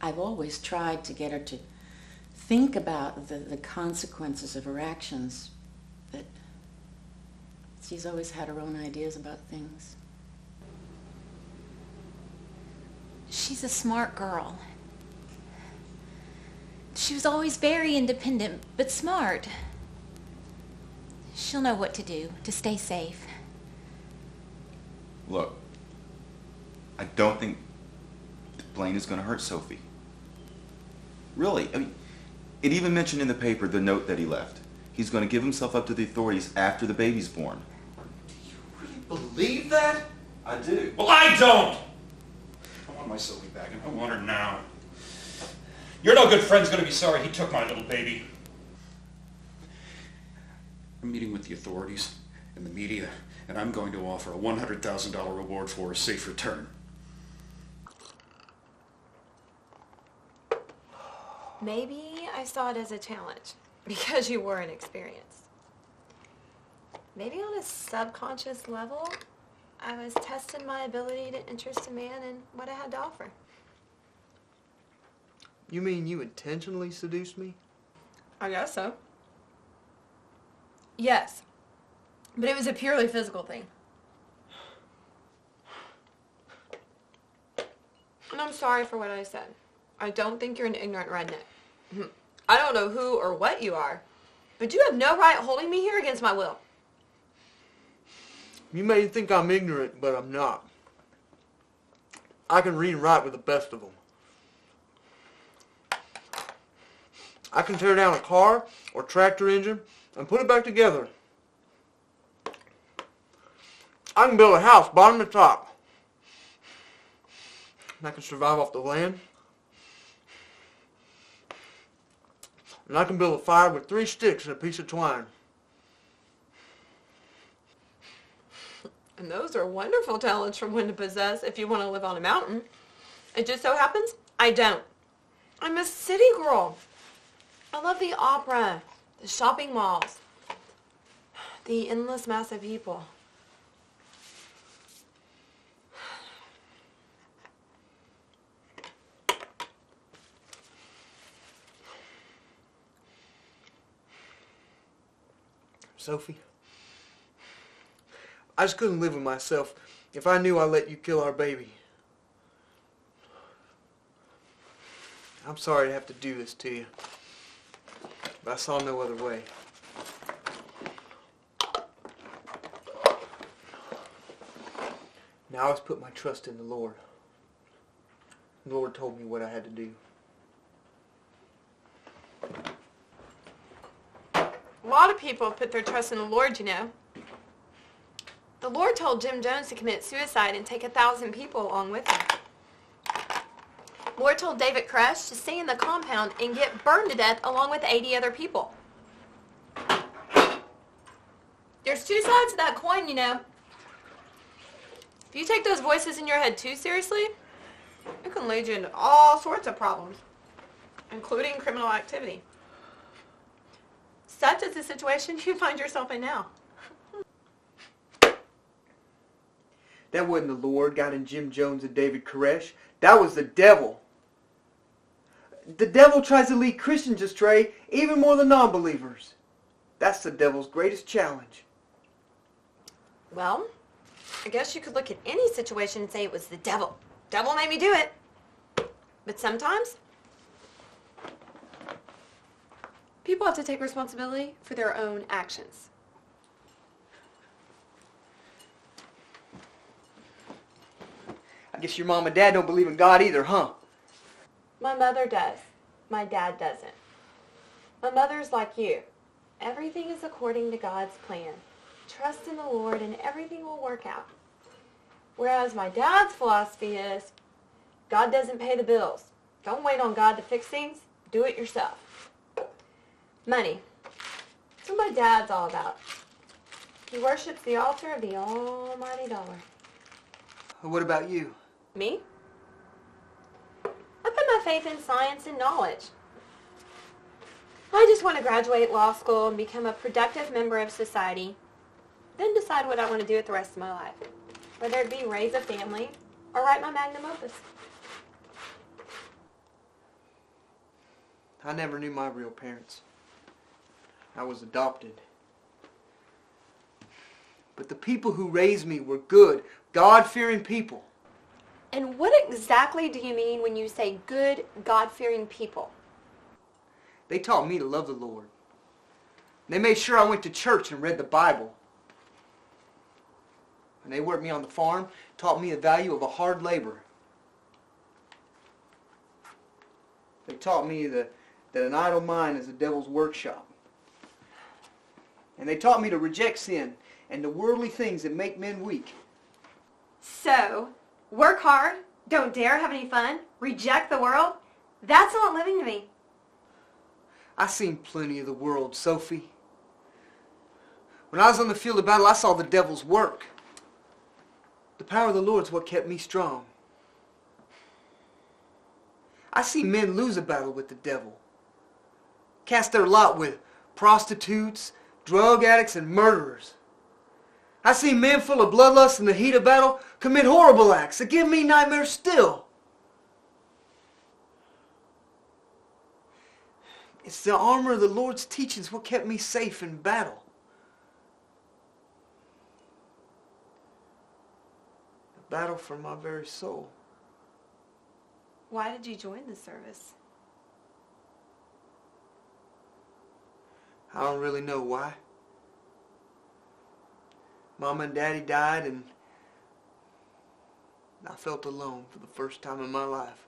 I've always tried to get her to think about the consequences of her actions, but she's always had her own ideas about things. She's a smart girl. She was always very independent, but smart. She'll know what to do to stay safe. Look, I don't think Blaine is going to hurt Sophie. Really, I mean, it even mentioned in the paper the note that he left. He's going to give himself up to the authorities after the baby's born. Do you really believe that? I do. Well, I don't! I want my Sophie back, and I want her now. Your no good friend's gonna be sorry he took my little baby. I'm meeting with the authorities and the media, and I'm going to offer a $100,000 reward for a safe return. Maybe I saw it as a challenge because you were inexperienced. Maybe on a subconscious level, I was testing my ability to interest a man in what I had to offer. You mean you intentionally seduced me? I guess so. Yes. But it was a purely physical thing. And I'm sorry for what I said. I don't think you're an ignorant redneck. I don't know who or what you are, but you have no right holding me here against my will. You may think I'm ignorant, but I'm not. I can read and write with the best of them. I can tear down a car or tractor engine and put it back together. I can build a house bottom to top. And I can survive off the land. And I can build a fire with 3 sticks and a piece of twine. And those are wonderful talents for one to possess if you want to live on a mountain. It just so happens I don't. I'm a city girl. I love the opera, the shopping malls, the endless mass of people. Sophie, I just couldn't live with myself if I knew I let you kill our baby. I'm sorry to have to do this to you, but I saw no other way. Now I just put my trust in the Lord. The Lord told me what I had to do. A lot of people put their trust in the Lord, you know. The Lord told Jim Jones to commit suicide and take 1,000 people along with him. The Lord told David Koresh to stay in the compound and get burned to death along with 80 other people. There's 2 sides to that coin, you know. If you take those voices in your head too seriously, it can lead you into all sorts of problems, including criminal activity. Such is the situation you find yourself in now. That wasn't the Lord, God and Jim Jones and David Koresh. That was the devil. The devil tries to lead Christians astray even more than non-believers. That's the devil's greatest challenge. Well, I guess you could look at any situation and say it was the devil. Devil made me do it. But sometimes people have to take responsibility for their own actions. I guess your mom and dad don't believe in God either, huh? My mother does. My dad doesn't. My mother's like you. Everything is according to God's plan. Trust in the Lord and everything will work out. Whereas my dad's philosophy is, God doesn't pay the bills. Don't wait on God to fix things. Do it yourself. Money. That's what my dad's all about. He worships the altar of the almighty dollar. What about you? Me? I put my faith in science and knowledge. I just want to graduate law school and become a productive member of society, then decide what I want to do with the rest of my life, whether it be raise a family or write my magnum opus. I never knew my real parents. I was adopted. But the people who raised me were good, God-fearing people. And what exactly do you mean when you say good, God-fearing people? They taught me to love the Lord. They made sure I went to church and read the Bible. And they worked me on the farm, taught me the value of a hard labor. They taught me that an idle mind is the devil's workshop. And they taught me to reject sin and the worldly things that make men weak. So, work hard, don't dare have any fun, reject the world? That's not living to me. I seen plenty of the world, Sophie. When I was on the field of battle, I saw the devil's work. The power of the Lord's what kept me strong. I see men lose a battle with the devil, cast their lot with prostitutes, drug addicts, and murderers. I see men full of bloodlust in the heat of battle commit horrible acts that give me nightmares still. It's the armor of the Lord's teachings what kept me safe in battle. A battle for my very soul. Why did you join the service? I don't really know why. Mama and Daddy died and I felt alone for the first time in my life.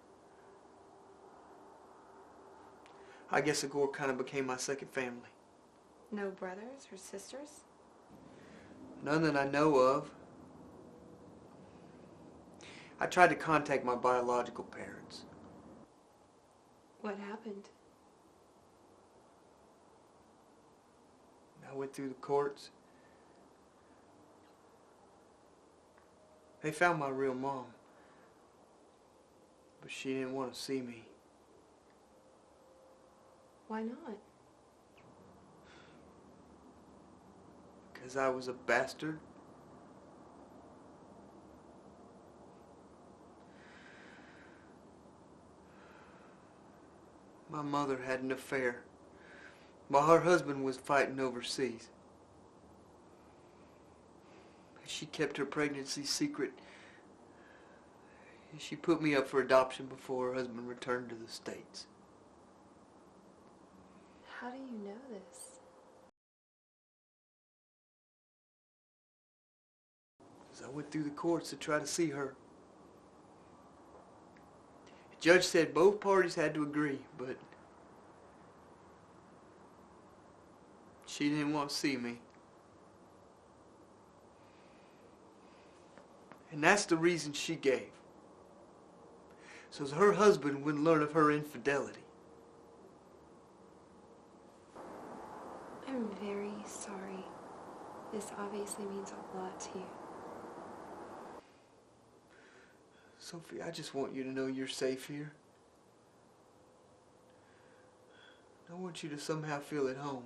I guess the Gorge kind of became my second family. No brothers or sisters? None that I know of. I tried to contact my biological parents. What happened? I went through the courts. They found my real mom, but she didn't want to see me. Why not? Because I was a bastard. My mother had an affair while her husband was fighting overseas. She kept her pregnancy secret. She put me up for adoption before her husband returned to the States. How do you know this? As I went through the courts to try to see her. The judge said both parties had to agree, but she didn't want to see me. And that's the reason she gave. So as her husband wouldn't learn of her infidelity. I'm very sorry. This obviously means a lot to you. Sophie, I just want you to know you're safe here. I want you to somehow feel at home.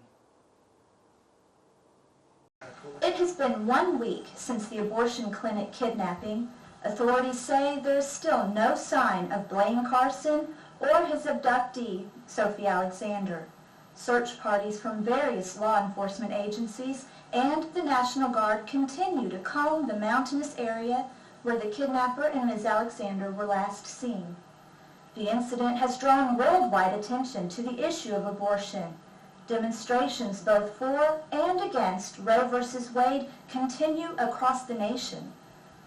It has been 1 week since the abortion clinic kidnapping. Authorities say there is still no sign of Blaine Carson or his abductee, Sophie Alexander. Search parties from various law enforcement agencies and the National Guard continue to comb the mountainous area where the kidnapper and Ms. Alexander were last seen. The incident has drawn worldwide attention to the issue of abortion. Demonstrations both for and against Roe v. Wade continue across the nation.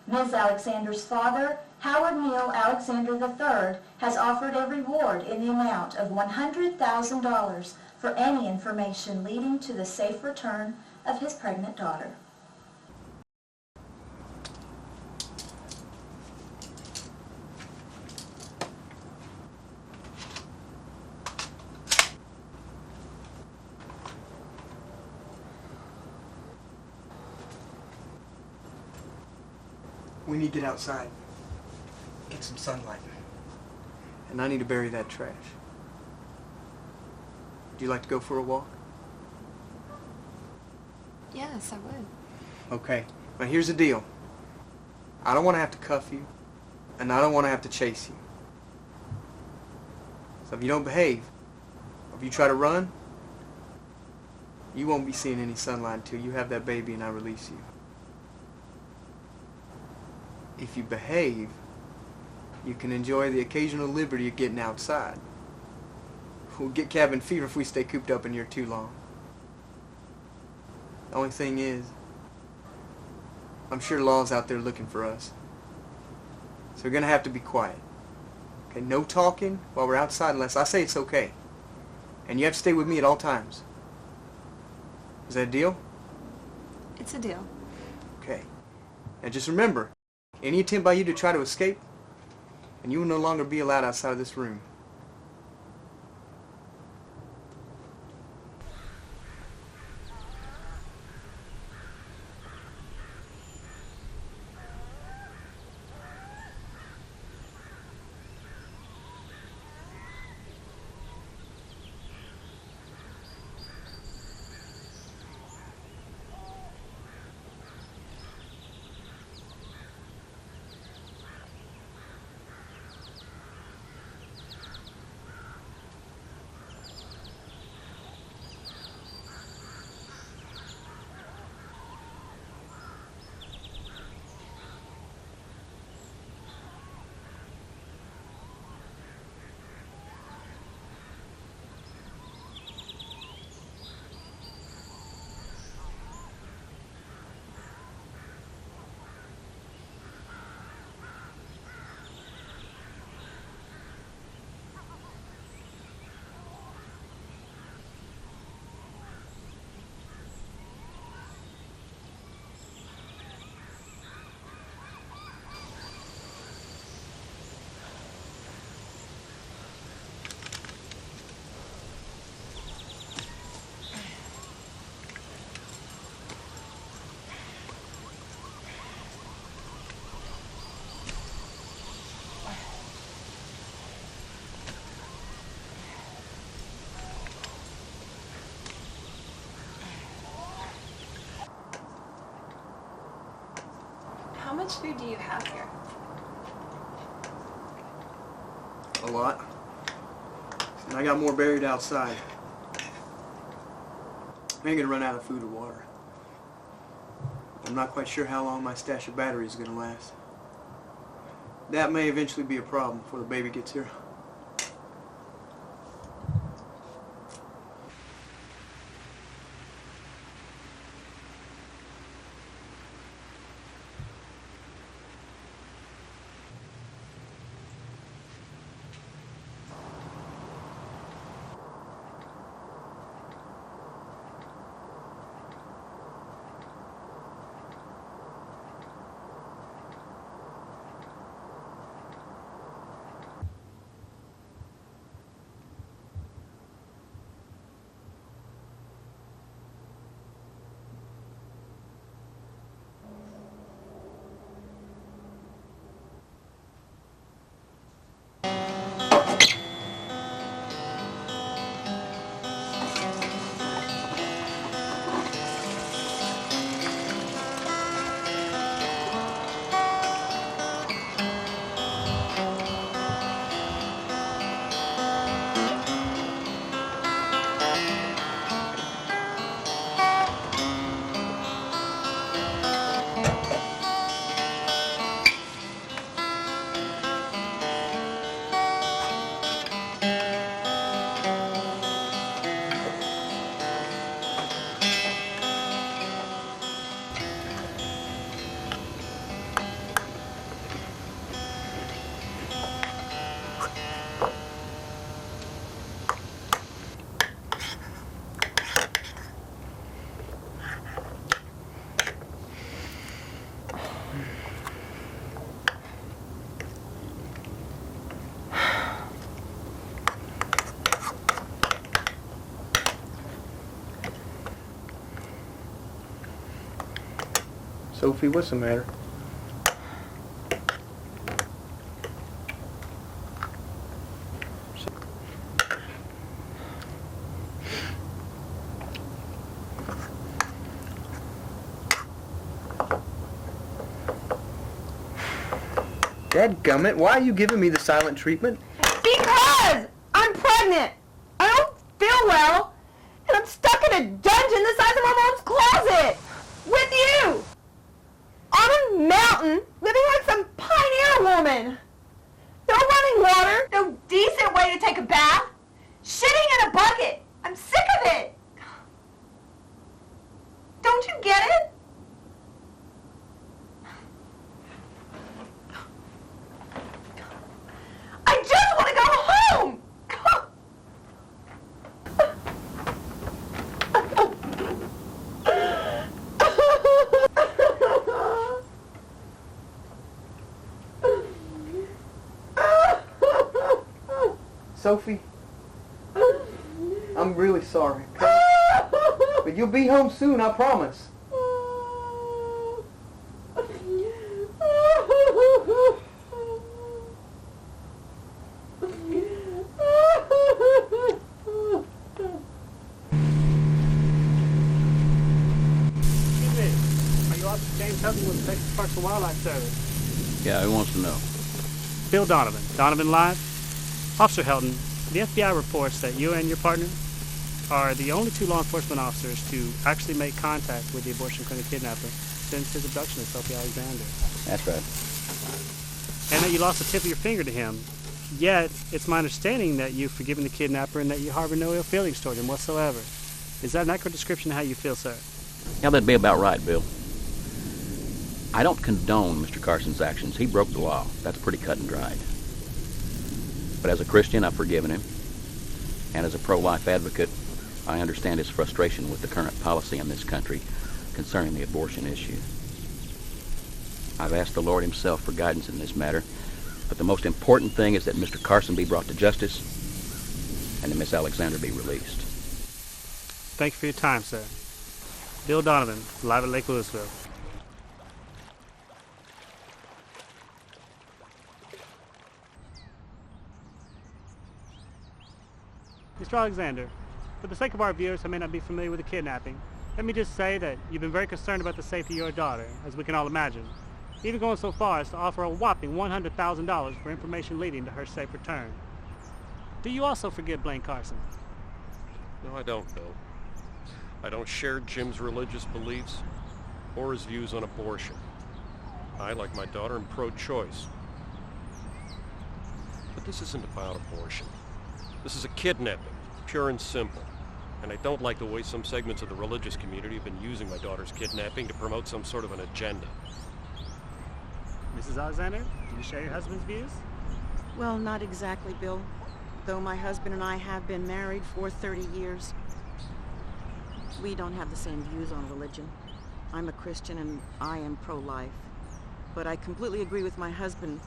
Ms. Alexander's father, Howard Neal Alexander III, has offered a reward in the amount of $100,000 for any information leading to the safe return of his pregnant daughter. We need to get outside. Get some sunlight. And I need to bury that trash. Would you like to go for a walk? Yes, I would. Okay. Now here's the deal. I don't want to have to cuff you, and I don't want to have to chase you. So if you don't behave, or if you try to run, you won't be seeing any sunlight until you have that baby and I release you. If you behave, you can enjoy the occasional liberty of getting outside. We'll get cabin fever if we stay cooped up in here too long. The only thing is, I'm sure law's out there looking for us. So we're going to have to be quiet. Okay, no talking while we're outside unless I say it's okay. And you have to stay with me at all times. Is that a deal? It's a deal. Okay. Now just remember, any attempt by you to try to escape, and you will no longer be allowed outside of this room. How much food do you have here? A lot. And I got more buried outside. I ain't gonna run out of food or water. I'm not quite sure how long my stash of batteries is gonna last. That may eventually be a problem before the baby gets here. Sophie, what's the matter? Dadgummit, why are you giving me the silent treatment? Because I'm pregnant. I don't feel well, and I'm stuck in a dungeon the size of my mom's closet with you on a mountain, living like some pioneer woman. No running water, no decent way to take a bath, shitting in a bucket. I'm sick of it. Don't you get it? I just want to go home! Sophie, I'm really sorry, okay? But you'll be home soon, I promise. With the Texas Parks and Wildlife Service. Yeah, who wants to know? Bill Donovan. Donovan Live. Officer Helton, the FBI reports that you and your partner are the only two law enforcement officers to actually make contact with the abortion clinic kidnapper since his abduction of Sophie Alexander. That's right. And that you lost the tip of your finger to him. Yet, it's my understanding that you've forgiven the kidnapper and that you harbor no ill feelings toward him whatsoever. Is that an accurate description of how you feel, sir? Yeah, that'd be about right, Bill. I don't condone Mr. Carson's actions. He broke the law. That's pretty cut and dried. But as a Christian, I've forgiven him. And as a pro-life advocate, I understand his frustration with the current policy in this country concerning the abortion issue. I've asked the Lord himself for guidance in this matter, but the most important thing is that Mr. Carson be brought to justice and that Miss Alexander be released. Thank you for your time, sir. Bill Donovan, live at Lake Louisville. Mr. Alexander, for the sake of our viewers who may not be familiar with the kidnapping, let me just say that you've been very concerned about the safety of your daughter, as we can all imagine, even going so far as to offer a whopping $100,000 for information leading to her safe return. Do you also forgive Blaine Carson? No, I don't, Bill. I don't share Jim's religious beliefs or his views on abortion. I, like my daughter, am pro-choice. But this isn't about abortion. This is a kidnapping, pure and simple. And I don't like the way some segments of the religious community have been using my daughter's kidnapping to promote some sort of an agenda. Mrs. Alexander, do you share your husband's views? Well, not exactly, Bill. Though my husband and I have been married for 30 years, we don't have the same views on religion. I'm a Christian and I am pro-life. But I completely agree with my husband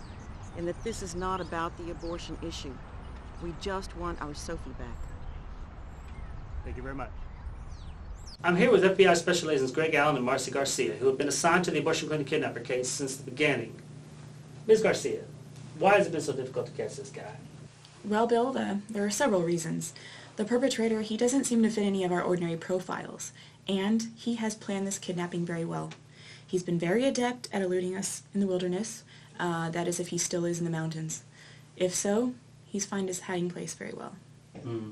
in that this is not about the abortion issue. We just want our Sophie back. Thank you very much. I'm here with FBI Special Agents Greg Allen and Marcy Garcia, who have been assigned to the abortion clinic kidnapper case since the beginning. Ms. Garcia, why has it been so difficult to catch this guy? Well, Bill, there are several reasons. The perpetrator, he doesn't seem to fit any of our ordinary profiles, and he has planned this kidnapping very well. He's been very adept at eluding us in the wilderness, that is if he still is in the mountains. If so, he's found his hiding place very well. Mm.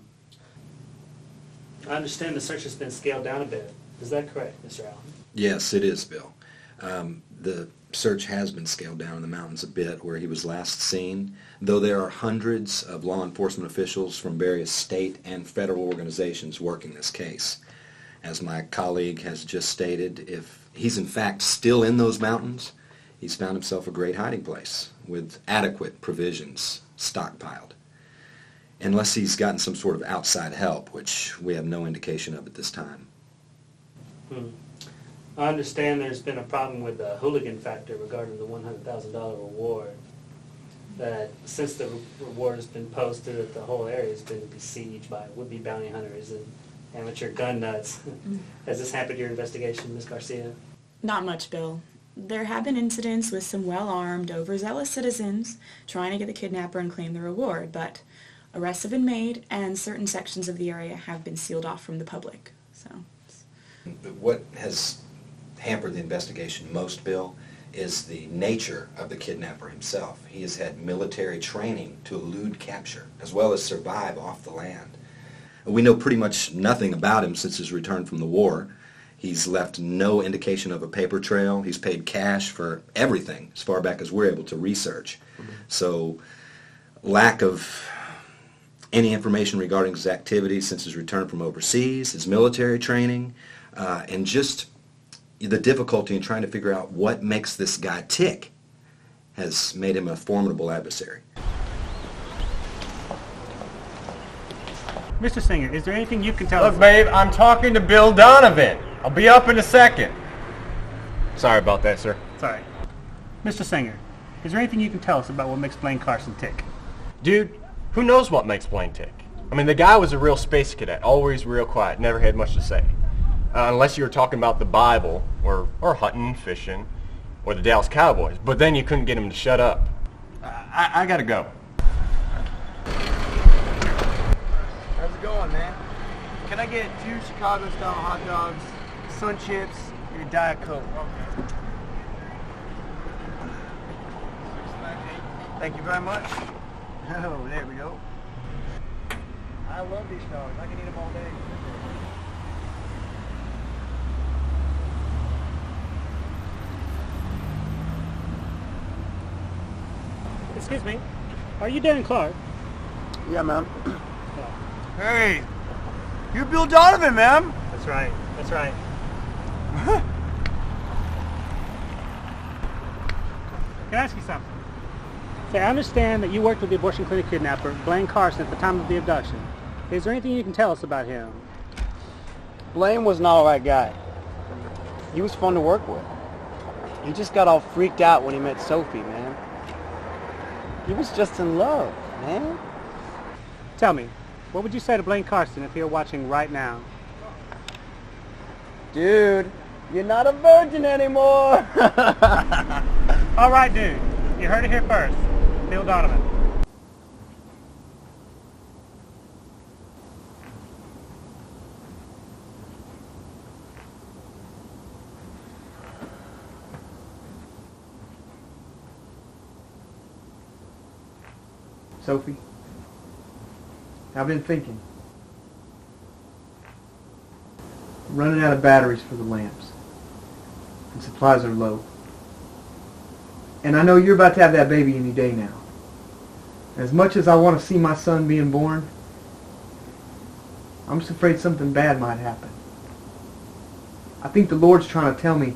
I understand the search has been scaled down a bit. Is that correct, Mr. Allen? Yes, it is, Bill. The search has been scaled down in the mountains a bit where he was last seen, though there are hundreds of law enforcement officials from various state and federal organizations working this case. As my colleague has just stated, if he's in fact still in those mountains, he's found himself a great hiding place with adequate provisions stockpiled. Unless he's gotten some sort of outside help, which we have no indication of at this time. I understand there's been a problem with the hooligan factor regarding the $100,000 reward. That since the reward has been posted, that the whole area has been besieged by would-be bounty hunters and amateur gun nuts. Has this hampered your investigation, Ms. Garcia? Not much, Bill. there have been incidents with some well-armed, overzealous citizens trying to get the kidnapper and claim the reward, but arrests have been made and certain sections of the area have been sealed off from the public. So, what has hampered the investigation most, Bill, is the nature of the kidnapper himself. He has had military training to elude capture, as well as survive off the land. We know pretty much nothing about him since his return from the war. He's left no indication of a paper trail. He's paid cash for everything as far back as we're able to research. So lack of any information regarding his activities since his return from overseas, his military training, and just the difficulty in trying to figure out what makes this guy tick has made him a formidable adversary. Mr. Singer, is there anything you can tell us? Look, babe, I'm talking to Bill Donovan. I'll be up in a second. Sorry about that, sir. Sorry. Mr. Singer, is there anything you can tell us about what makes Blaine Carson tick? Dude, who knows what makes Blaine tick? I mean, the guy was a real space cadet, always real quiet, never had much to say. Unless you were talking about the Bible, or hunting, fishing, or the Dallas Cowboys. But then you couldn't get him to shut up. I gotta go. How's it going, man? Can I get 2 Chicago-style hot dogs, sun chips, and a Diet Coke? Okay. Thank you very much. Oh, there we go. I love these dogs. I can eat them all day. Excuse me, are you Dan Clark? Yeah, man. Hey, you're Bill Donovan, man. That's right, that's right. Can I ask you something? Say, I understand that you worked with the abortion clinic kidnapper, Blaine Carson, at the time of the abduction. Is there anything you can tell us about him? Blaine was an alright guy. He was fun to work with. He just got all freaked out when he met Sophie, man. He was just in love, man. Tell me, what would you say to Blaine Carson if he were watching right now? Dude, you're not a virgin anymore. All right, dude. You heard it here first. Bill Donovan. Sophie, I've been thinking. I'm running out of batteries for the lamps, and supplies are low. And I know you're about to have that baby any day now. As much as I want to see my son being born, I'm just afraid something bad might happen. I think the Lord's trying to tell me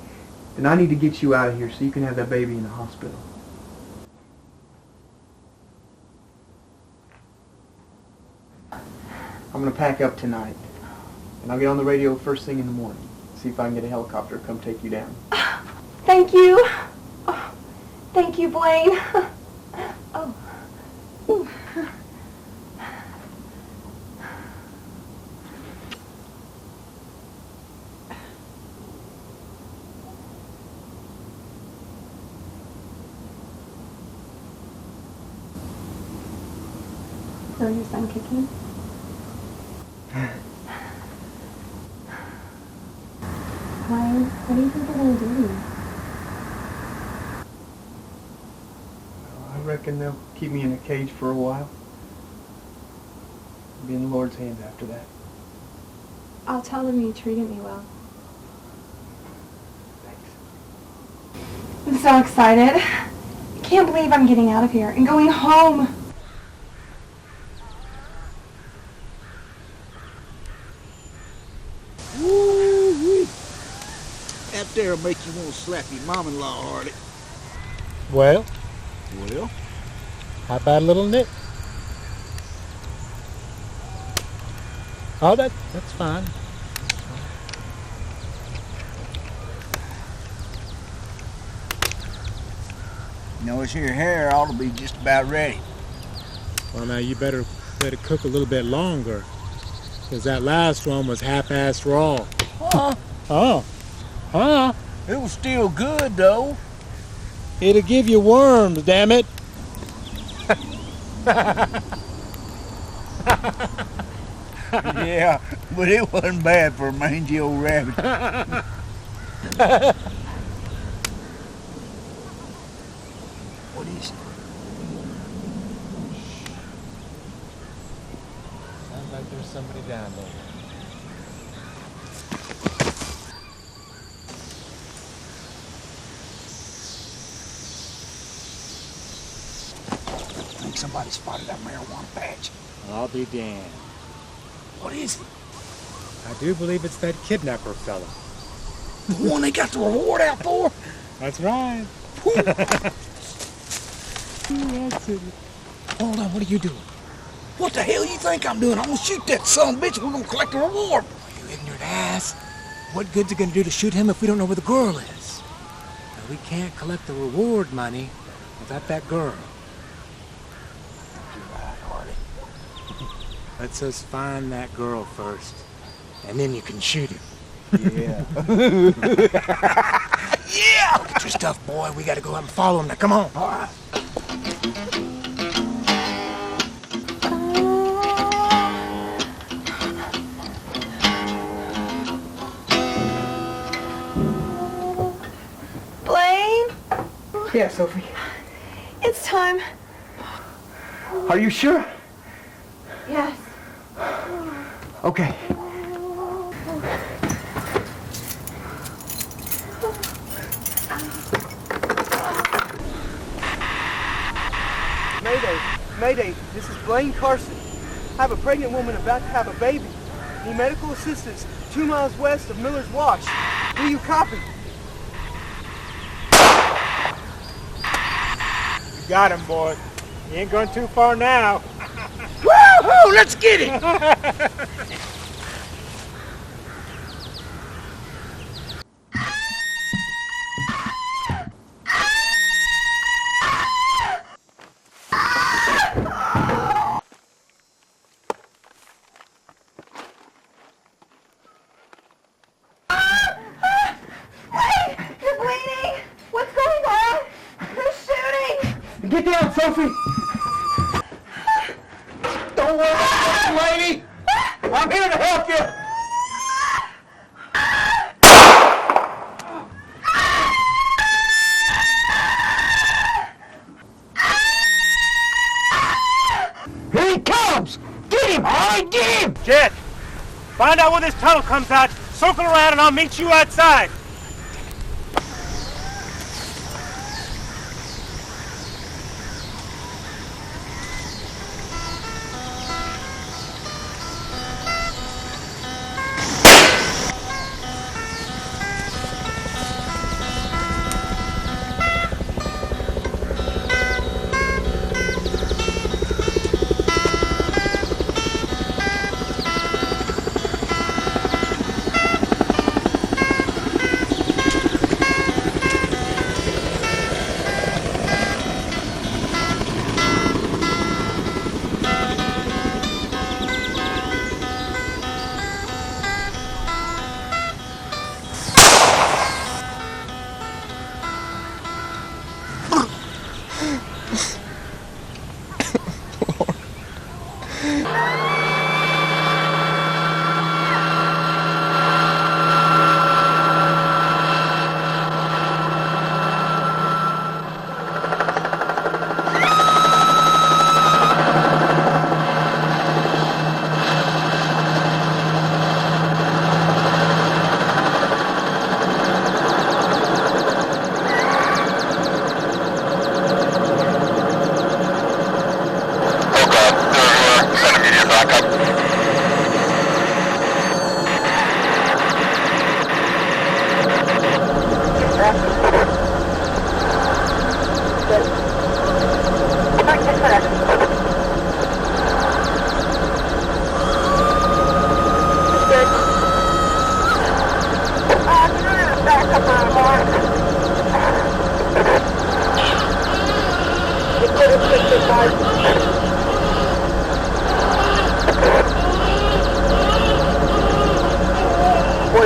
that I need to get you out of here so you can have that baby in the hospital. I'm going to pack up tonight, and I'll get on the radio first thing in the morning, see if I can get a helicopter to come take you down. Thank you. Oh, thank you, Blaine. Oh. Ooh. So your son kicking? Why? What do you think they're going to do? I reckon they'll keep me in a cage for a while. I'll be in the Lord's hands after that. I'll tell them you treated me well. Thanks. I'm so excited. I can't believe I'm getting out of here and going home. Woo-wee. That there'll make you want to slap your mom-in-law hardy. Well, Well, how about a little nip? Oh, that's fine. you know, this here hair ought to be just about ready. Well, now you better let it cook a little bit longer, because that last one was half-assed raw. Huh? Oh, huh? It was still good, though. It'll give you worms, damn it. Yeah, but it wasn't bad for a mangy old rabbit. What is it? Sounds like there's somebody down there. I think somebody spotted that marijuana patch. I'll be damned. What is it? I do believe it's that kidnapper fella. The one they got the reward out for? That's right. That's it. Hold on, what are you doing? What the hell you think I'm doing? I'm gonna shoot that son of a bitch and we're gonna collect the reward. You ignorant ass. What good's it gonna do to shoot him if we don't know where the girl is? Now, we can't collect the reward money without that girl. You're right, Hardy. Let's us find that girl first, and then you can shoot him. Yeah. Yeah! Get your stuff, boy. We gotta go out and follow him. Now, come on. All right. Blaine? Yeah, Sophie. It's time. Are you sure? Yes. Okay. Mayday, this is Blaine Carson. I have a pregnant woman about to have a baby. Need medical assistance 2 miles west of Miller's Wash. Do you copy? You got him, boy. You ain't going too far now. Woo-hoo! Let's get it! Get down, Sophie! Don't worry about it, lady! I'm here to help you! Here he comes! Get him! All right, get him! Jet, find out where this tunnel comes out, circle around, and I'll meet you outside.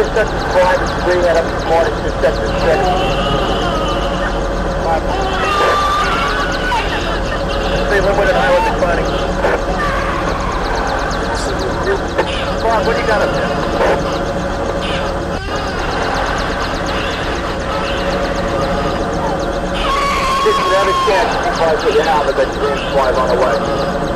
Clear sector 5 and 3, head up this morning to sector 6. Stay limited highway declining. Bob, what do you got up there? This is every chance you find what you have, but that's 5 on the way.